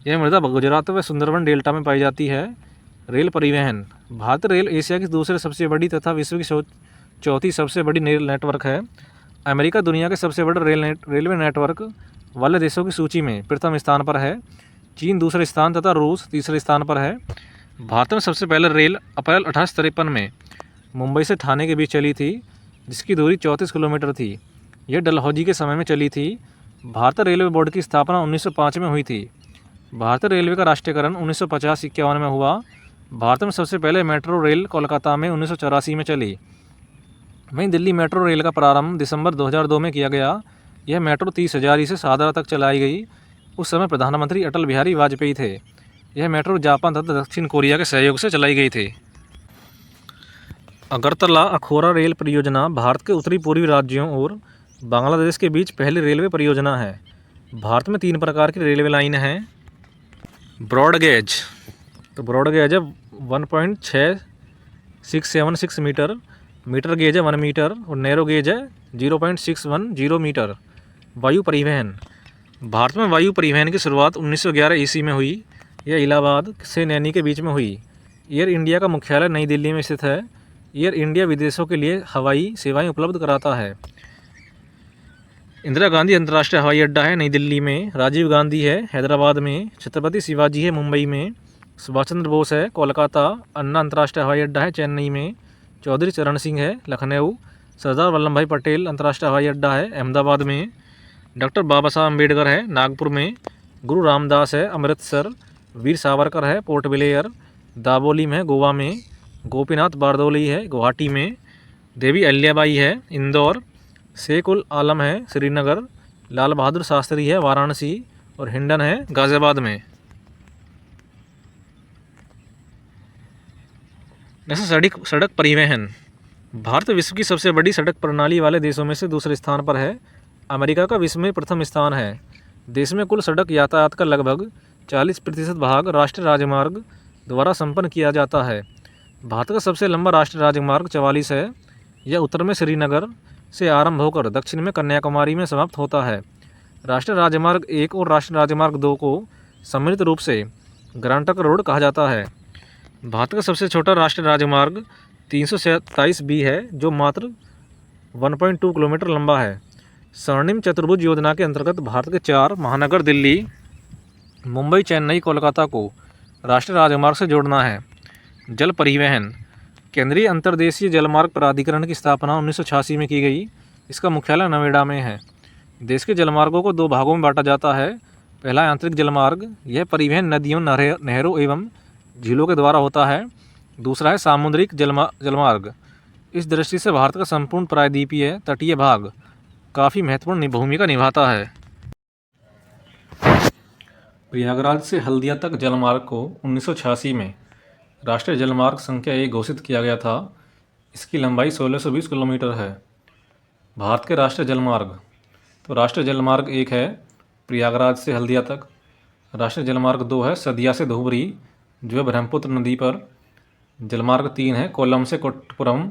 यह मृदा गुजरात व सुंदरबन डेल्टा में पाई जाती है। रेल परिवहन, भारतीय रेल एशिया की दूसरी सबसे बड़ी तथा विश्व की चौथी सबसे बड़ी रेल नेटवर्क है। अमेरिका दुनिया के सबसे बड़े रेलवे नेटवर्क वाले देशों की सूची में प्रथम स्थान पर है। चीन दूसरे स्थान तथा रूस तीसरे स्थान पर है। भारत में सबसे पहले रेल अप्रैल 1853 में मुंबई से ठाणे के बीच चली थी, जिसकी दूरी 34 किलोमीटर थी। यह डलहौजी के समय में चली थी। भारतीय रेलवे बोर्ड की स्थापना 1905 में हुई थी। भारतीय रेलवे का राष्ट्रीयकरण 1950-51 में हुआ। भारत में सबसे पहले मेट्रो रेल कोलकाता में 1984 में चली। वहीं दिल्ली मेट्रो रेल का प्रारंभ दिसंबर 2002 में किया गया। यह मेट्रो 30 हजारी से शाहदरा तक चलाई गई। उस समय प्रधानमंत्री अटल बिहारी वाजपेयी थे। यह मेट्रो जापान तथा दक्षिण कोरिया के सहयोग से चलाई गई थी। अगरतला अखौरा रेल परियोजना भारत के उत्तरी पूर्वी राज्यों और बांग्लादेश के बीच पहली रेलवे परियोजना है। भारत में 3 प्रकार की रेलवे लाइन हैं। ब्रॉड गेज, तो ब्रॉड गेज है 1.6676 मीटर, मीटर गेज है 1 मीटर और नैरो गेज है 0.610 मीटर। वायु परिवहन, भारत में वायु परिवहन की शुरुआत 1911 ईस्वी में हुई। यह इलाहाबाद से नैनी के बीच में हुई। एयर इंडिया का मुख्यालय नई दिल्ली में स्थित है। एयर इंडिया विदेशों के लिए हवाई सेवाएं उपलब्ध कराता है। इंदिरा गांधी अंतर्राष्ट्रीय हवाई अड्डा है नई दिल्ली में। राजीव गांधी है हैदराबाद में। छत्रपति शिवाजी है मुंबई में। सुभाष चंद्र बोस है कोलकाता। अन्ना अंतर्राष्ट्रीय हवाई अड्डा है चेन्नई में। चौधरी चरण सिंह है लखनऊ। सरदार वल्लभ भाई पटेल अंतर्राष्ट्रीय हवाई अड्डा है अहमदाबाद में। डॉक्टर बाबा साहब अम्बेडकर है नागपुर में। गुरु रामदास है अमृतसर। वीर सावरकर है पोर्ट ब्लेयर। दाबोली में है गोवा में। गोपीनाथ बारदोली है गुवाहाटी में। देवी अहिल्याबाई है इंदौर। शेख उल आलम है श्रीनगर। लाल बहादुर शास्त्री है वाराणसी और हिंडन है गाज़ियाबाद में। जैसे सड़क परिवहन, भारत विश्व की सबसे बड़ी सड़क प्रणाली वाले देशों में से दूसरे स्थान पर है। अमेरिका का विश्व में प्रथम स्थान है। देश में कुल सड़क यातायात का लगभग 40% भाग राष्ट्रीय राजमार्ग द्वारा संपन्न किया जाता है। भारत का सबसे लंबा राष्ट्रीय राजमार्ग 44 है। यह उत्तर में श्रीनगर से आरंभ होकर दक्षिण में कन्याकुमारी में समाप्त होता है। राष्ट्रीय राजमार्ग 1 और राष्ट्रीय राजमार्ग 2 को सम्मिलित रूप से ग्रांड ट्रंक रोड कहा जाता है। भारत का सबसे छोटा राष्ट्रीय राजमार्ग 327 बी है जो मात्र 1.2 किलोमीटर लंबा है। स्वर्णिम चतुर्भुज योजना के अंतर्गत भारत के 4 महानगर दिल्ली, मुंबई, चेन्नई, कोलकाता को राष्ट्रीय राजमार्ग से जोड़ना है। जल परिवहन, केंद्रीय अंतर्देशीय जलमार्ग प्राधिकरण की स्थापना 1986 में की गई। इसका मुख्यालय नोएडा में है। देश के जलमार्गों को 2 भागों में बांटा जाता है। पहला आंतरिक जलमार्ग, यह परिवहन नदियों, नहरों एवं झीलों के द्वारा होता है। दूसरा है सामुद्रिक जलमार्ग। इस दृष्टि से भारत का संपूर्ण प्रायद्वीपीय तटीय भाग काफ़ी महत्वपूर्ण भूमिका निभाता है। प्रयागराज से हल्दिया तक जलमार्ग को 1986 में राष्ट्रीय जलमार्ग संख्या 1 घोषित किया गया था। इसकी लंबाई 1620 किलोमीटर है। भारत के राष्ट्रीय जलमार्ग, तो राष्ट्रीय जलमार्ग 1 है प्रयागराज से हल्दिया तक। राष्ट्रीय जलमार्ग 2 है सदिया से धुबरी जो है ब्रह्मपुत्र नदी पर। जलमार्ग 3 है कोल्लम से कोट्टपुरम।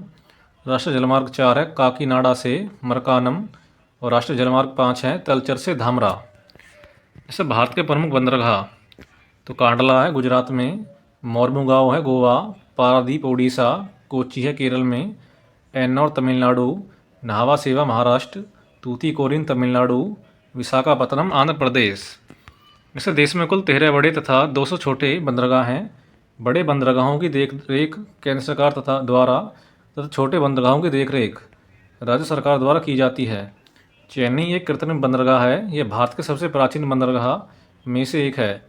राष्ट्रीय जलमार्ग 4 है काकीनाडा से मरकानम और राष्ट्रीय जलमार्ग 5 है तलचर से धामरा। जैसे भारत के प्रमुख बंदरगाह, तो कांडला है गुजरात में। मोरमुगांव है गोवा। पारादीप ओडिशा। कोच्चि है केरल में। एन्नौर तमिलनाडु। नाहवा सेवा महाराष्ट्र। तूतीकोरिन तमिलनाडु। विशाखापत्तनम आंध्र प्रदेश। जैसे देश में कुल 13 बड़े तथा 200 छोटे बंदरगाह हैं। बड़े बंदरगाहों की देखरेख केंद्र सरकार तथा छोटे बंदरगाहों की देखरेख राज्य सरकार द्वारा की जाती है। चेन्नई एक कृत्रिम बंदरगाह है। यह भारत के सबसे प्राचीन बंदरगाह में से एक है।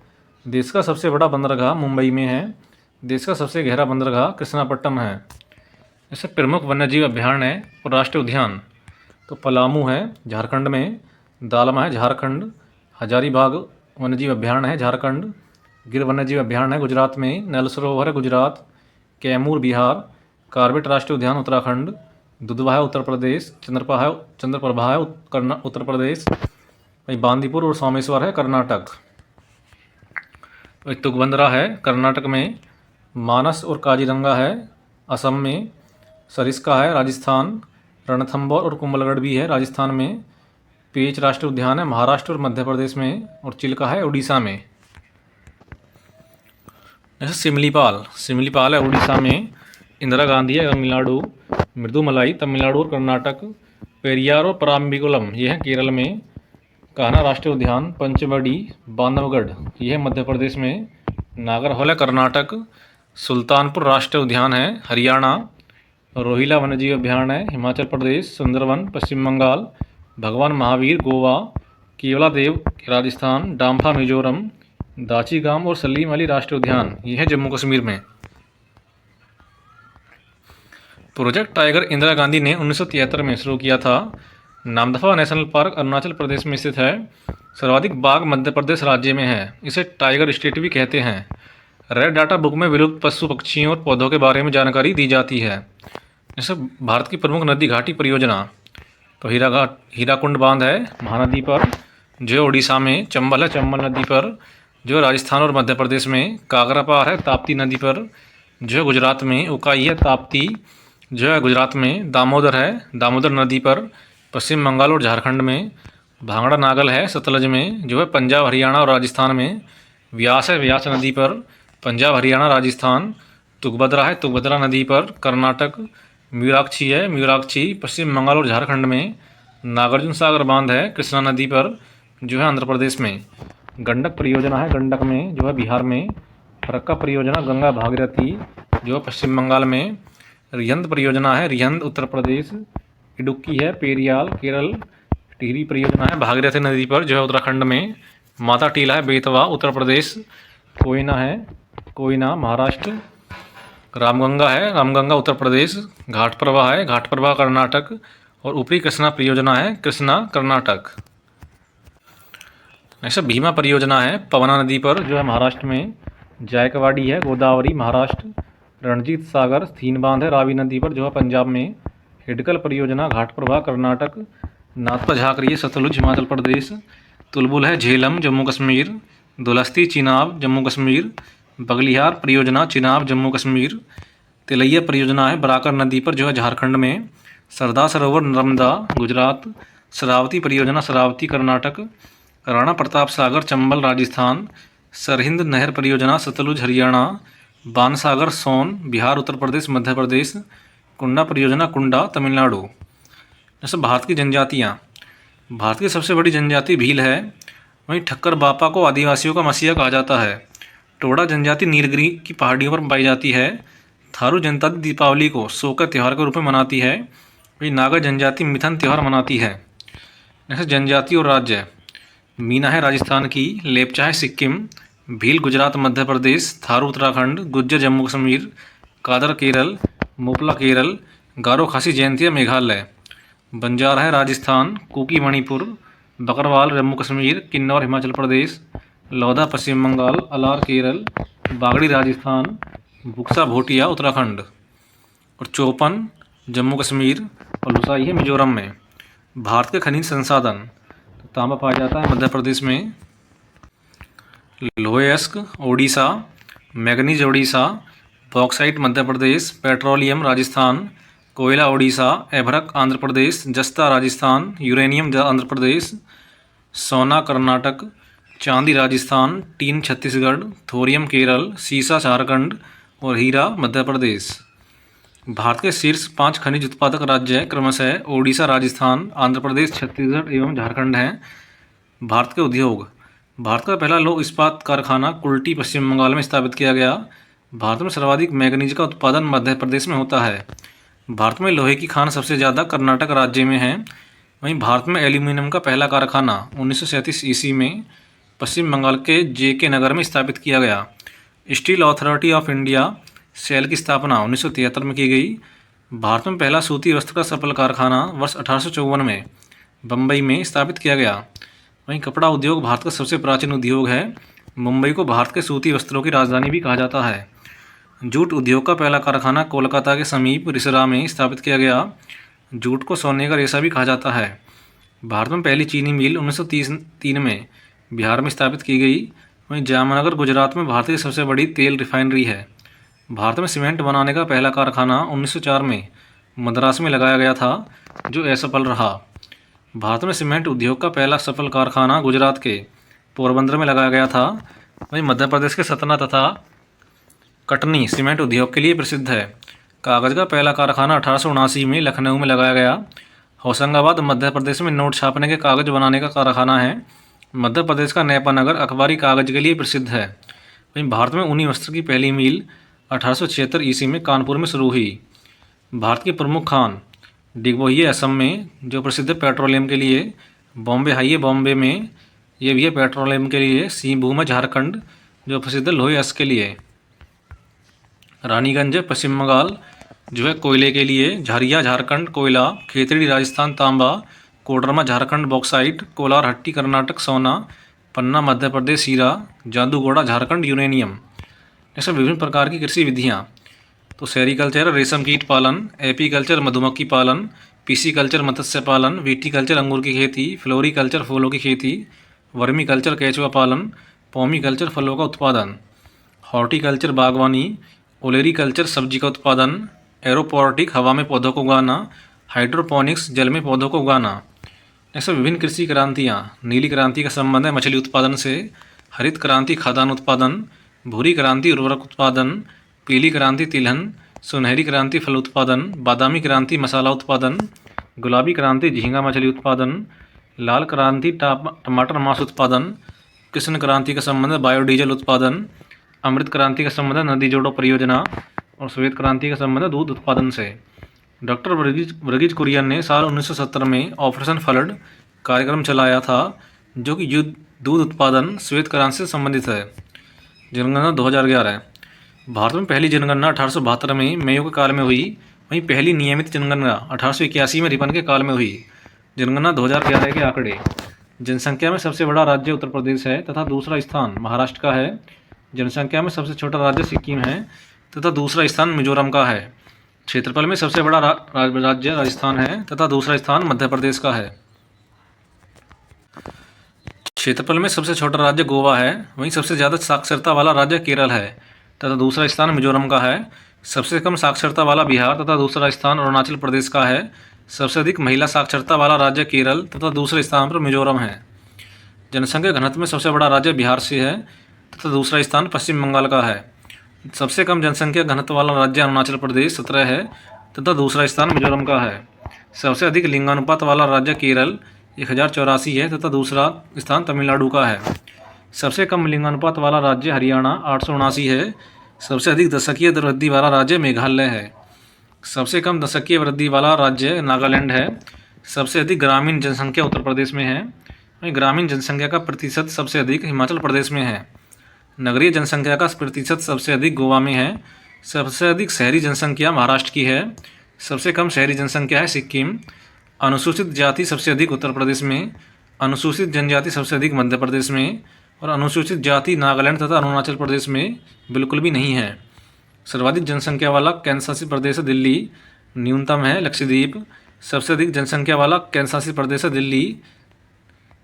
देश का सबसे बड़ा बंदरगाह मुंबई में है। देश का सबसे गहरा बंदरगाह कृष्णापट्टनम है। जैसे प्रमुख वन्यजीव अभयारण्य और राष्ट्रीय उद्यान, तो पलामू है झारखंड में। दालमा है झारखंड। हजारीबाग वन्यजीव अभयारण्य है झारखंड। गिर वन्यजीव अभयारण्य है गुजरात में। नल सरोवर है गुजरात। कैमूर बिहार। कार्बेट राष्ट्रीय उद्यान उत्तराखंड। दुधवा है उत्तर प्रदेश। चंद्रप्रभा है उत्तर प्रदेश। वही बांदीपुर और सोमेश्वर है कर्नाटक। वही तुंगभद्रा है कर्नाटक में। मानस और काजीरंगा है असम में। सरिस्का है राजस्थान। रणथंभौर और कुंभलगढ़ भी है राजस्थान में। पेंच राष्ट्रीय उद्यान है महाराष्ट्र और मध्य प्रदेश में। और चिल्का है उड़ीसा में। जैसे सिमलीपाल है उड़ीसा में। इंदिरा गांधी है तमिलनाडु। मृदुमलाई तमिलनाडु और कर्नाटक। पेरियार और पराम्बिकुलम यह है केरल में। कान्हा राष्ट्रीय उद्यान पंचमढ़ी बांधवगढ़ यह है मध्य प्रदेश में। नागरहोल है कर्नाटक। सुल्तानपुर राष्ट्रीय उद्यान है हरियाणा। रोहिला वन्यजीव अभयारण्य है हिमाचल प्रदेश। सुंदरवन पश्चिम बंगाल। भगवान महावीर गोवा, केवलादेव राजस्थान, डाम्फा मिजोरम, दाचीगाम और सलीम अली राष्ट्रीय उद्यान ये है जम्मू कश्मीर में। प्रोजेक्ट टाइगर इंदिरा गांधी ने 1973 में शुरू किया था। नामदफा नेशनल पार्क अरुणाचल प्रदेश में स्थित है। सर्वाधिक बाघ मध्य प्रदेश राज्य में है। इसे टाइगर स्टेट भी कहते हैं। रेड डाटा बुक में विलुप्त पशु पक्षियों और पौधों के बारे में जानकारी दी जाती है। जैसे भारत की प्रमुख नदी घाटी परियोजना तो हीराकुंड बांध है महानदी पर, जो उड़ीसा में, चंबल है चंबल नदी पर, जो राजस्थान और मध्य प्रदेश में, काकरापार है ताप्ती नदी पर, जो गुजरात में, उकाई है ताप्ती जो है गुजरात में, दामोदर है दामोदर नदी पर पश्चिम बंगाल और झारखंड में, भांगड़ा नागल है सतलज में जो है पंजाब हरियाणा और राजस्थान में, व्यास है व्यास नदी पर पंजाब हरियाणा राजस्थान, तुंगभद्रा है तुंगभद्रा नदी पर कर्नाटक, मयूराक्षी है मयूराक्षी पश्चिम बंगाल और झारखंड में, नागार्जुन सागर बांध है कृष्णा नदी पर जो है आंध्र प्रदेश में, गंडक परियोजना है गंडक में जो है बिहार में, फरक्का परियोजना गंगा भागीरथी जो है पश्चिम बंगाल में, रिहंद परियोजना है रिहंद उत्तर प्रदेश, इडुक्की है पेरियाल केरल, टिहरी परियोजना है भागीरथी नदी पर जो है उत्तराखंड में, माता टीला है बेतवा उत्तर प्रदेश, कोयना है कोयना महाराष्ट्र, रामगंगा है रामगंगा उत्तर प्रदेश, घाट प्रवाह है घाट प्रवाह कर्नाटक और ऊपरी कृष्णा परियोजना है कृष्णा कर्नाटक। ऐसा भीमा परियोजना है पवना नदी पर जो है महाराष्ट्र में, जायकवाड़ी है गोदावरी महाराष्ट्र, रणजीत सागर स्थीन बांध है रावी नदी पर जो है पंजाब में, हिडकल परियोजना घाट प्रवाह कर्नाटक, नाथपा झाकरी है सतलुज हिमाचल प्रदेश, तुलबुल है झेलम जम्मू कश्मीर, दुलस्ती चिनाब जम्मू कश्मीर, बगलिहार परियोजना चिनाब जम्मू कश्मीर, तिलैया परियोजना है बराकर नदी पर जो है झारखंड में, सरदार सरोवर नर्मदा गुजरात, शरावती परियोजना शरावती कर्नाटक, राणा प्रताप सागर चंबल राजस्थान, सरहिंद नहर परियोजना सतलुज हरियाणा, बाणसागर सोन बिहार उत्तर प्रदेश मध्य प्रदेश, कुंडा परियोजना कुंडा तमिलनाडु। जैसे भारत की जनजातियाँ, भारत की सबसे बड़ी जनजाति भील है। वहीं ठक्कर बापा को आदिवासियों का मसीहा कहा जाता है। टोडा जनजाति नीलगिरी की पहाड़ियों पर पाई जाती है। थारू जनता दीपावली को सोकर त्यौहार के रूप में मनाती है। वहीं नागा जनजाति मिथन त्यौहार मनाती है। जैसे जनजाति और राज्य, मीना है राजस्थान की, लेपचा है सिक्किम, भील गुजरात मध्य प्रदेश, थारू उत्तराखंड, गुज्जर जम्मू कश्मीर, कादर केरल, मोपला केरल, गारो खासी जयंतिया मेघालय, बंजारा है राजस्थान, कुकी मणिपुर, बकरवाल जम्मू कश्मीर, किन्नौर हिमाचल प्रदेश, लौधा पश्चिम बंगाल, अलार केरल, बागड़ी राजस्थान, बुक्सा भोटिया उत्तराखंड और चौपन जम्मू कश्मीर और लुसाई है मिजोरम में। भारत के खनिज संसाधन, तो तांबा पाया जाता है मध्य प्रदेश में, लोहयस्क Odisha, manganese Odisha, bauxite Madhya Pradesh, petroleum Rajasthan, कोयला ओडिशा, एभरक आंध्र प्रदेश, जस्ता राजस्थान, यूरेनियम आंध्र प्रदेश, सोना कर्नाटक, चांदी राजस्थान, टीन छत्तीसगढ़, थोरियम केरल, सीसा झारखंड और हीरा मध्य प्रदेश। भारत के शीर्ष 5 खनिज उत्पादक राज्य क्रमशः ओडिशा राजस्थान आंध्र प्रदेश छत्तीसगढ़ एवं झारखंड हैं। भारत के उद्योग, भारत का पहला लौह इस्पात कारखाना कुल्टी पश्चिम बंगाल में स्थापित किया गया। भारत में सर्वाधिक मैग्नीज का उत्पादन मध्य प्रदेश में होता है। भारत में लोहे की खान सबसे ज़्यादा कर्नाटक राज्य में है। वहीं भारत में एल्यूमिनियम का पहला कारखाना 1937 ईस्वी में पश्चिम बंगाल के JK नगर में स्थापित किया गया। Steel Authority of India SAIL की स्थापना 1973 में की गई। भारत में पहला सूती वस्त्र का सफल कारखाना वर्ष 1854 में बम्बई में स्थापित किया गया। वहीं कपड़ा उद्योग भारत का सबसे प्राचीन उद्योग है। मुंबई को भारत के सूती वस्त्रों की राजधानी भी कहा जाता है। जूट उद्योग का पहला कारखाना कोलकाता के समीप रिसरा में स्थापित किया गया। जूट को सोने का रेशा भी कहा जाता है। भारत में पहली चीनी मिल 1903 में बिहार में स्थापित की गई। वहीं जामनगर गुजरात में भारत की सबसे बड़ी तेल रिफाइनरी है। भारत में सीमेंट बनाने का पहला कारखाना 1904 में मद्रास में लगाया गया था, जो असफल रहा। भारत में सीमेंट उद्योग का पहला सफल कारखाना गुजरात के पोरबंदर में लगाया गया था। वहीं मध्य प्रदेश के सतना तथा कटनी सीमेंट उद्योग के लिए प्रसिद्ध है। कागज़ का पहला कारखाना 1879 में लखनऊ में लगाया गया। होशंगाबाद मध्य प्रदेश में नोट छापने के कागज़ बनाने का कारखाना है। मध्य प्रदेश का नैपा नगर अखबारी कागज़ के लिए प्रसिद्ध है। वहीं भारत में ऊनी वस्त्र की पहली मील 1876 ईस्वी में कानपुर में शुरू हुई। भारत के प्रमुख खान, डिगबोई है असम में, जो प्रसिद्ध है पेट्रोलियम के लिए। बॉम्बे हाई है बॉम्बे में, ये भी है पेट्रोलियम के लिए। सिंहभूम है झारखंड, जो प्रसिद्ध है लोहे अयस्क के लिए। रानीगंज है पश्चिम बंगाल, जो है कोयले के लिए। झरिया झारखंड कोयला। खेतड़ी राजस्थान तांबा। कोडरमा झारखंड बॉक्साइट। कोलार हट्टी कर्नाटक सोना। पन्ना मध्य प्रदेश हीरा। जादूगोड़ा झारखंड यूरेनियम। ऐसे विभिन्न प्रकार की कृषि विधियाँ। तो सेरीकल्चर रेशम कीट पालन। एपीकल्चर मधुमक्खी पालन। पीसीकल्चर मत्स्य पालन। विटीकल्चर अंगूर की खेती। फ्लोरीकल्चर फूलों की खेती। वर्मीकल्चर केचुआ पालन। पॉमीकल्चर फलों का उत्पादन। हॉर्टिकल्चर बागवानी। ओलेरीकल्चर सब्जी का उत्पादन। एरोपोनिक हवा में पौधों को उगाना। हाइड्रोपोनिक्स जल में पौधों को उगाना। ऐसे विभिन्न कृषि क्रांतियाँ। नीली क्रांति का संबंध है मछली उत्पादन से। हरित क्रांति खाद्यान्न उत्पादन। भूरी क्रांति उर्वरक उत्पादन। पीली क्रांति तिलहन। सुनहरी क्रांति फल उत्पादन। बादामी क्रांति मसाला उत्पादन। गुलाबी क्रांति झींगा मछली उत्पादन। लाल क्रांति टमाटर मांस उत्पादन। कृष्ण क्रांति का संबंध है बायोडीजल उत्पादन। अमृत क्रांति का संबंध है नदी जोड़ो परियोजना। और श्वेत क्रांति का संबंध है दूध उत्पादन से। डॉक्टर वर्गीज कुरियन ने साल 1970 में ऑपरेशन फ्लड कार्यक्रम चलाया था, जो कि दूध उत्पादन श्वेत क्रांति से संबंधित है। जनगणना 2011। भारत में पहली जनगणना 1872 में मेयो के काल में हुई। वहीं पहली नियमित जनगणना 1881 में रिपन के काल में हुई। जनगणना 2011 के आंकड़े। जनसंख्या में सबसे बड़ा राज्य उत्तर प्रदेश है तथा दूसरा स्थान महाराष्ट्र का है। जनसंख्या में सबसे छोटा राज्य सिक्किम है तथा दूसरा स्थान मिजोरम का है। क्षेत्रफल में सबसे बड़ा राज्य राजस्थान है तथा दूसरा स्थान मध्य प्रदेश का है। क्षेत्रफल में सबसे छोटा राज्य गोवा है। वहीं सबसे ज़्यादा साक्षरता वाला राज्य केरल है तथा दूसरा स्थान मिजोरम का है। सबसे कम साक्षरता वाला बिहार तथा दूसरा स्थान अरुणाचल प्रदेश का है। सबसे अधिक महिला साक्षरता वाला राज्य केरल तथा दूसरे स्थान पर मिजोरम है। जनसंख्या घनत्व में सबसे बड़ा राज्य बिहार से है तथा दूसरा स्थान पश्चिम बंगाल का है। सबसे कम जनसंख्या घनत्व वाला राज्य अरुणाचल प्रदेश 17 है तथा दूसरा स्थान मिजोरम का है। सबसे अधिक लिंगानुपात वाला राज्य केरल 1084 है तथा दूसरा स्थान तमिलनाडु का है। सबसे कम लिंगानुपात वाला राज्य हरियाणा 879 है। सबसे अधिक दशकीय वृद्धि वाला राज्य मेघालय है। सबसे कम दशकीय वृद्धि वाला राज्य नागालैंड है। सबसे अधिक ग्रामीण जनसंख्या उत्तर प्रदेश में है। वहीं ग्रामीण जनसंख्या का प्रतिशत सबसे अधिक हिमाचल प्रदेश में है। नगरीय जनसंख्या का प्रतिशत सबसे अधिक गोवा में है। सबसे अधिक शहरी जनसंख्या महाराष्ट्र की है। सबसे कम शहरी जनसंख्या है सिक्किम। अनुसूचित जाति सबसे अधिक उत्तर प्रदेश में। अनुसूचित जनजाति सबसे अधिक मध्य प्रदेश में। और अनुसूचित जाति नागालैंड तथा अरुणाचल प्रदेश में बिल्कुल भी नहीं है। सर्वाधिक जनसंख्या वाला केंद्रशासित प्रदेश है दिल्ली। न्यूनतम है लक्षद्वीप। सबसे अधिक जनसंख्या वाला केंद्रशासित प्रदेश है दिल्ली।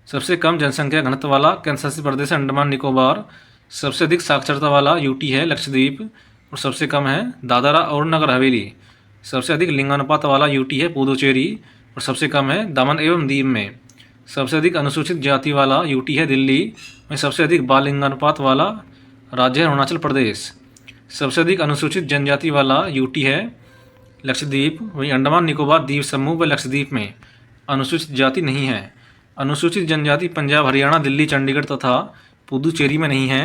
सबसे कम जनसंख्या घनत्व वाला केंद्रशासित प्रदेश है अंडमान निकोबार। सबसे अधिक साक्षरता वाला यूटी है लक्षद्वीप। और सबसे कम है दादरा और नगर हवेली। सबसे अधिक लिंगानुपात वाला यूटी है पुदुचेरी। और सबसे कम है दमन एवं दीव में। सबसे अधिक अनुसूचित जाति वाला यूटी है दिल्ली। में सबसे अधिक बाल लिंगानुपात वाला राज्य है अरुणाचल प्रदेश। सबसे अधिक अनुसूचित जनजाति वाला यूटी है लक्षद्वीप। वहीं अंडमान निकोबार द्वीप समूह व लक्षद्वीप में अनुसूचित जाति नहीं है। अनुसूचित जनजाति पंजाब हरियाणा दिल्ली चंडीगढ़ तथा पुदुचेरी में नहीं है।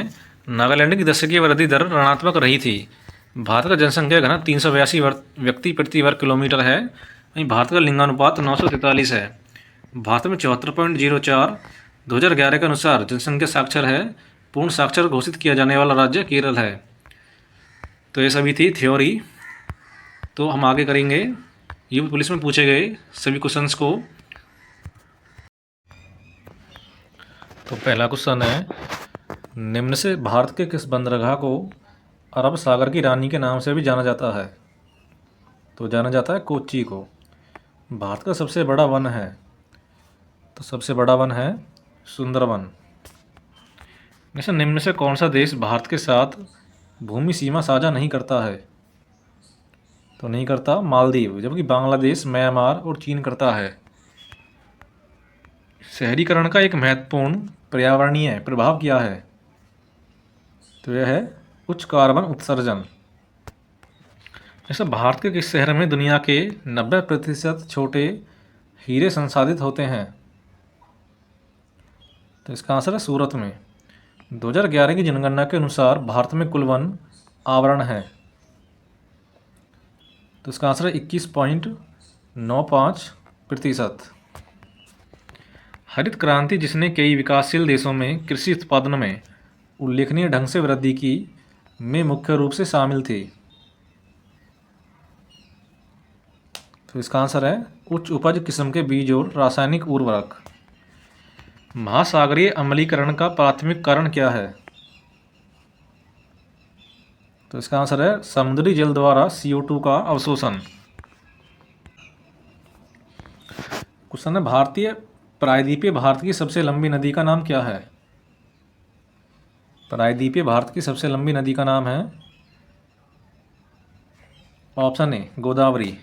नागालैंड की दशकीय वृद्धि दर ऋणात्मक रही थी। भारत का जनसंख्या घनत्व 382 व्यक्ति प्रति वर्ग किलोमीटर है। वहीं भारत का लिंगानुपात 943 है। भारत में 74.04 2011 के अनुसार जनसंख्या साक्षर है। पूर्ण साक्षर घोषित किया जाने वाला राज्य केरल है। तो ये सभी थी थ्योरी। तो हम आगे करेंगे यूपी पुलिस में पूछे गए सभी क्वेश्चंस को। तो पहला क्वेश्चन है, निम्न से भारत के किस बंदरगाह को अरब सागर की रानी के नाम से भी जाना जाता है? तो जाना जाता है कोच्चि को। भारत का सबसे बड़ा वन है, तो सबसे बड़ा वन है सुंदरवन। जैसे निम्न से कौन सा देश भारत के साथ भूमि सीमा साझा नहीं करता है? तो नहीं करता मालदीव, जबकि बांग्लादेश, म्यांमार और चीन करता है। शहरीकरण का एक महत्वपूर्ण पर्यावरणीय प्रभाव क्या है? तो यह है उच्च कार्बन उत्सर्जन। जैसे भारत के किस शहर में दुनिया के 90% छोटे हीरे संसाधित होते हैं? तो इसका आंसर है सूरत में। 2011 की जनगणना के अनुसार भारत में कुल वन आवरण है। तो इसका आंसर है 21.8 9.5%। हरित क्रांति जिसने कई विकासशील देशों में कृषि उत्पादन में उल्लेखनीय ढंग से वृद्धि की में मुख्य रूप से शामिल थी। तो इसका आंसर है उच्च उपज किस्म के बीज और रासायनिक उर्वरक। महासागरीय अम्लीकरण का प्राथमिक कारण क्या है? तो इसका आंसर है समुद्री जल द्वारा CO2 का अवशोषण। क्वेश्चन है भारतीय प्रायद्वीपीय भारत की सबसे लंबी नदी का नाम क्या है? प्रायद्वीपीय भारत की सबसे लंबी नदी का नाम है option A Godavari.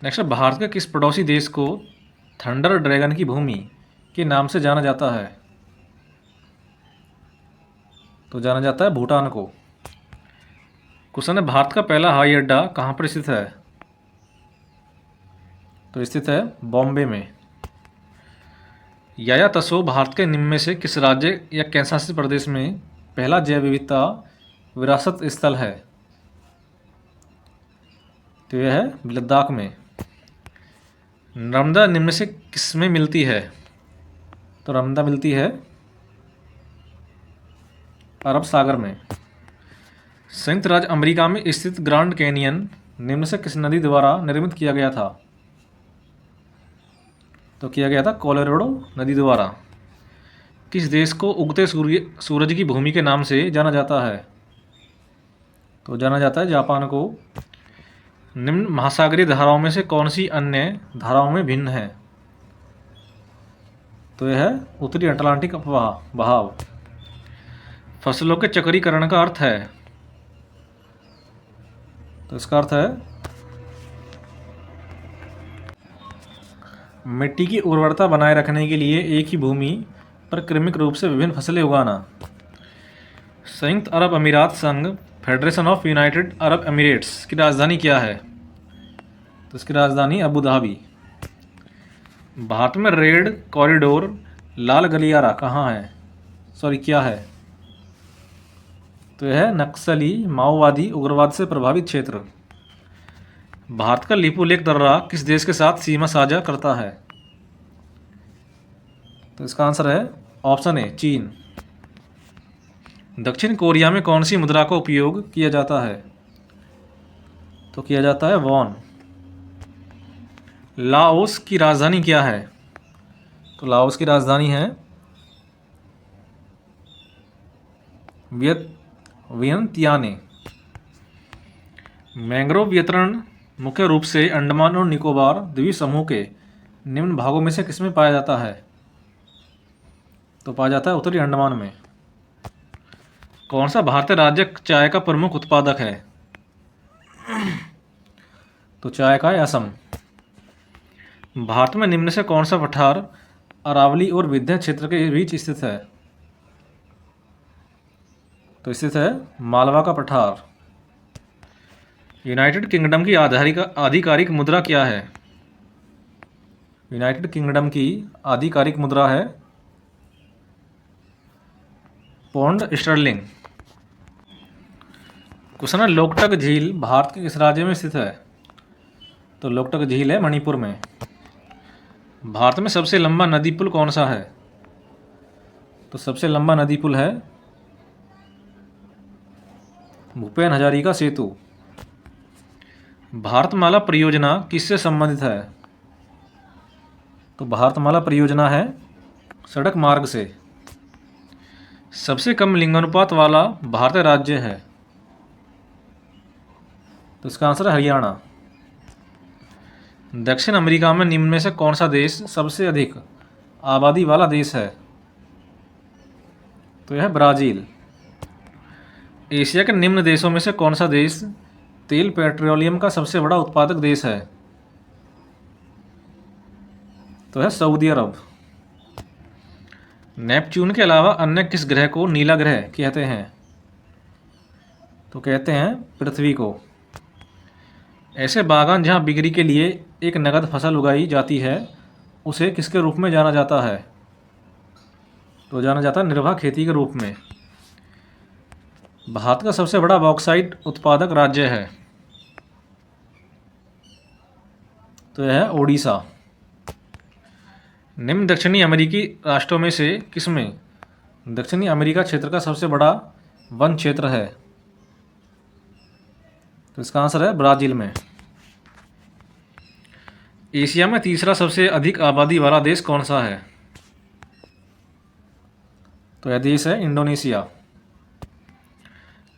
Next, Bharat के किस पड़ोसी देश को थंडर ड्रैगन की भूमि के नाम से जाना जाता है? तो जाना जाता है भूटान को। क्वेश्चन है भारत का पहला हवाई अड्डा कहाँ पर स्थित है? तो स्थित है बॉम्बे में। याया तसो भारत के निम्न में से किस राज्य या केंद्रशासित प्रदेश में पहला जैव विविधता विरासत स्थल है? तो यह है लद्दाख में। नर्मदा निम्न से किस में मिलती है? तो नर्मदा मिलती है अरब सागर में। संयुक्त राज्य अमेरिका में स्थित ग्रांड कैनियन निम्न से किस नदी द्वारा निर्मित किया गया था? तो किया गया था कोलोराडो नदी द्वारा। किस देश को उगते सूरज की भूमि के नाम से जाना जाता है? तो जाना जाता है जापान को। निम्न महासागरीय धाराओं में से कौन सी अन्य धाराओं में भिन्न है? तो यह है उत्तरी अटलांटिक बहाव। फसलों के चक्रीकरण का अर्थ है? तो इसका अर्थ है मिट्टी की उर्वरता बनाए रखने के लिए एक ही भूमि पर क्रमिक रूप से विभिन्न फसलें उगाना। संयुक्त अरब अमीरात संघ federation of United Arab Emirates की राजधानी क्या है? तो इसकी राजधानी अबू धाबी। भारत में रेड कॉरिडोर लाल गलियारा कहाँ है? क्या है? तो यह है नक्सली माओवादी उग्रवाद से प्रभावित क्षेत्र। भारत का लिपू लेक दर्रा किस देश के साथ सीमा साझा करता है? तो इसका आंसर है ऑप्शन ए चीन। दक्षिण कोरिया में कौन सी मुद्रा का उपयोग किया जाता है? तो किया जाता है वॉन। लाओस की राजधानी क्या है? तो लाओस की राजधानी है वियंतियाने। मैंग्रोव वितरण मुख्य रूप से अंडमान और निकोबार द्वीप समूह के निम्न भागों में से किसमें पाया जाता है? तो पाया जाता है उत्तरी अंडमान में। कौन सा भारतीय राज्य चाय का प्रमुख उत्पादक है? तो चाय का है असम। भारत में निम्न से कौन सा पठार अरावली और विंध्य क्षेत्र के बीच स्थित है? तो स्थित है मालवा का पठार। यूनाइटेड किंगडम की आधिकारिक मुद्रा क्या है? यूनाइटेड किंगडम की आधिकारिक मुद्रा है पौंड स्टर्लिंग। क्वेश्चन है लोकटक झील भारत के किस राज्य में स्थित है? तो लोकटक झील है मणिपुर में। भारत में सबसे लंबा नदी पुल कौन सा है? तो सबसे लंबा नदी पुल है भूपेन हजारिका सेतु। भारतमाला परियोजना किससे संबंधित है? तो भारतमाला परियोजना है सड़क मार्ग से। सबसे कम लिंगानुपात वाला भारतीय राज्य है? तो इसका आंसर है हरियाणा। दक्षिण अमेरिका में निम्न में से कौन सा देश सबसे अधिक आबादी वाला देश है? तो यह है ब्राज़ील। एशिया के निम्न देशों में से कौन सा देश तेल पेट्रोलियम का सबसे बड़ा उत्पादक देश है? तो है सऊदी अरब। नेपच्यून के अलावा अन्य किस ग्रह को नीला ग्रह कहते हैं? तो कहते हैं पृथ्वी को। ऐसे बागान जहां बिक्री के लिए एक नगद फसल उगाई जाती है उसे किसके रूप में जाना जाता है? तो जाना जाता है निर्वाह खेती के रूप में। भारत का सबसे बड़ा बॉक्साइट उत्पादक राज्य है? तो यह है ओडिशा। निम्न दक्षिणी अमेरिकी राष्ट्रों में से किसमें दक्षिणी अमेरिका क्षेत्र का सबसे बड़ा वन क्षेत्र है? तो इसका आंसर है ब्राज़ील में। एशिया में तीसरा सबसे अधिक आबादी वाला देश कौन सा है? तो यह देश है इंडोनेशिया।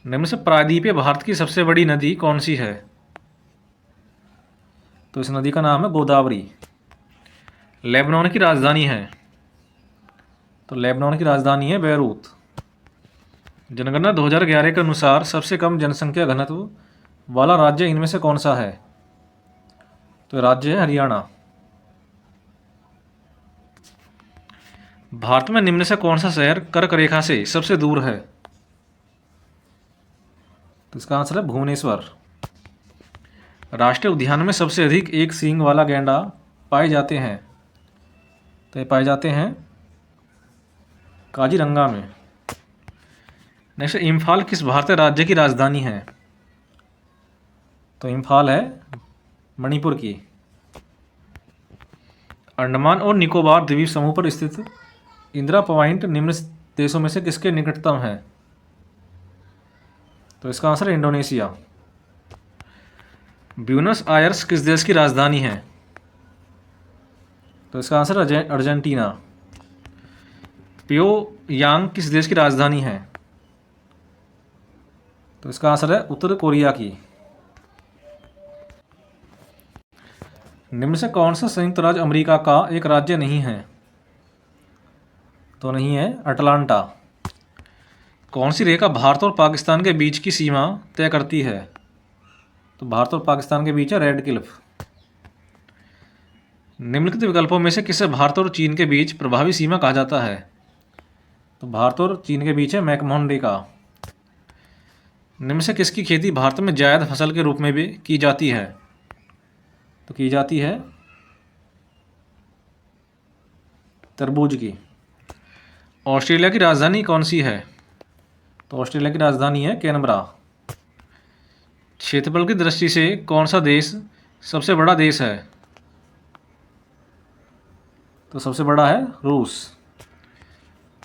निम्न से प्रायद्वीपीय भारत की सबसे बड़ी नदी कौन सी है? तो इस नदी का नाम है गोदावरी। लेबनान की राजधानी है? तो लेबनान की राजधानी है बेरूत। जनगणना 2011 के अनुसार सबसे कम जनसंख्या घनत्व वाला राज्य इनमें से कौन सा है? तो राज्य है हरियाणा। भारत में निम्न से कौन सा शहर कर्क रेखा से सबसे दूर है? तो इसका आंसर है भुवनेश्वर। राष्ट्रीय उद्यान में सबसे अधिक एक सींग वाला गैंडा पाए जाते हैं? तो ये पाए जाते हैं काजीरंगा में। नेक्स्ट, इम्फाल किस भारतीय राज्य की राजधानी है? तो इम्फाल है मणिपुर की। अंडमान और निकोबार द्वीप समूह पर स्थित इंदिरा पॉइंट निम्न देशों में से किसके निकटतम है? तो इसका आंसर है इंडोनेशिया। ब्यूनस आयर्स किस देश की राजधानी है? तो इसका आंसर है अर्जेंटीना। प्योयांग किस देश की राजधानी है? तो इसका आंसर है उत्तर कोरिया की। निम्न से कौन सा संयुक्त राज्य अमेरिका का एक राज्य नहीं है? तो नहीं है अटलांटा। कौन सी रेखा भारत और पाकिस्तान के बीच की सीमा तय करती है? तो भारत और पाकिस्तान के बीच है रेड क्लिफ। निम्नलिखित विकल्पों में से किसे भारत और चीन के बीच प्रभावी सीमा कहा जाता है? तो भारत और चीन के बीच है मैकमोहन रेखा। निम्न से किसकी खेती भारत में जायद फसल के रूप में भी की जाती है? तो की जाती है तरबूज की। ऑस्ट्रेलिया की राजधानी कौन सी है? तो ऑस्ट्रेलिया की राजधानी है कैनबरा। क्षेत्रफल की दृष्टि से कौन सा देश सबसे बड़ा देश है? तो सबसे बड़ा है रूस।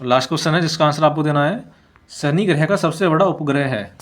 लास्ट क्वेश्चन है जिसका आंसर आपको देना है, शनि ग्रह का सबसे बड़ा उपग्रह है?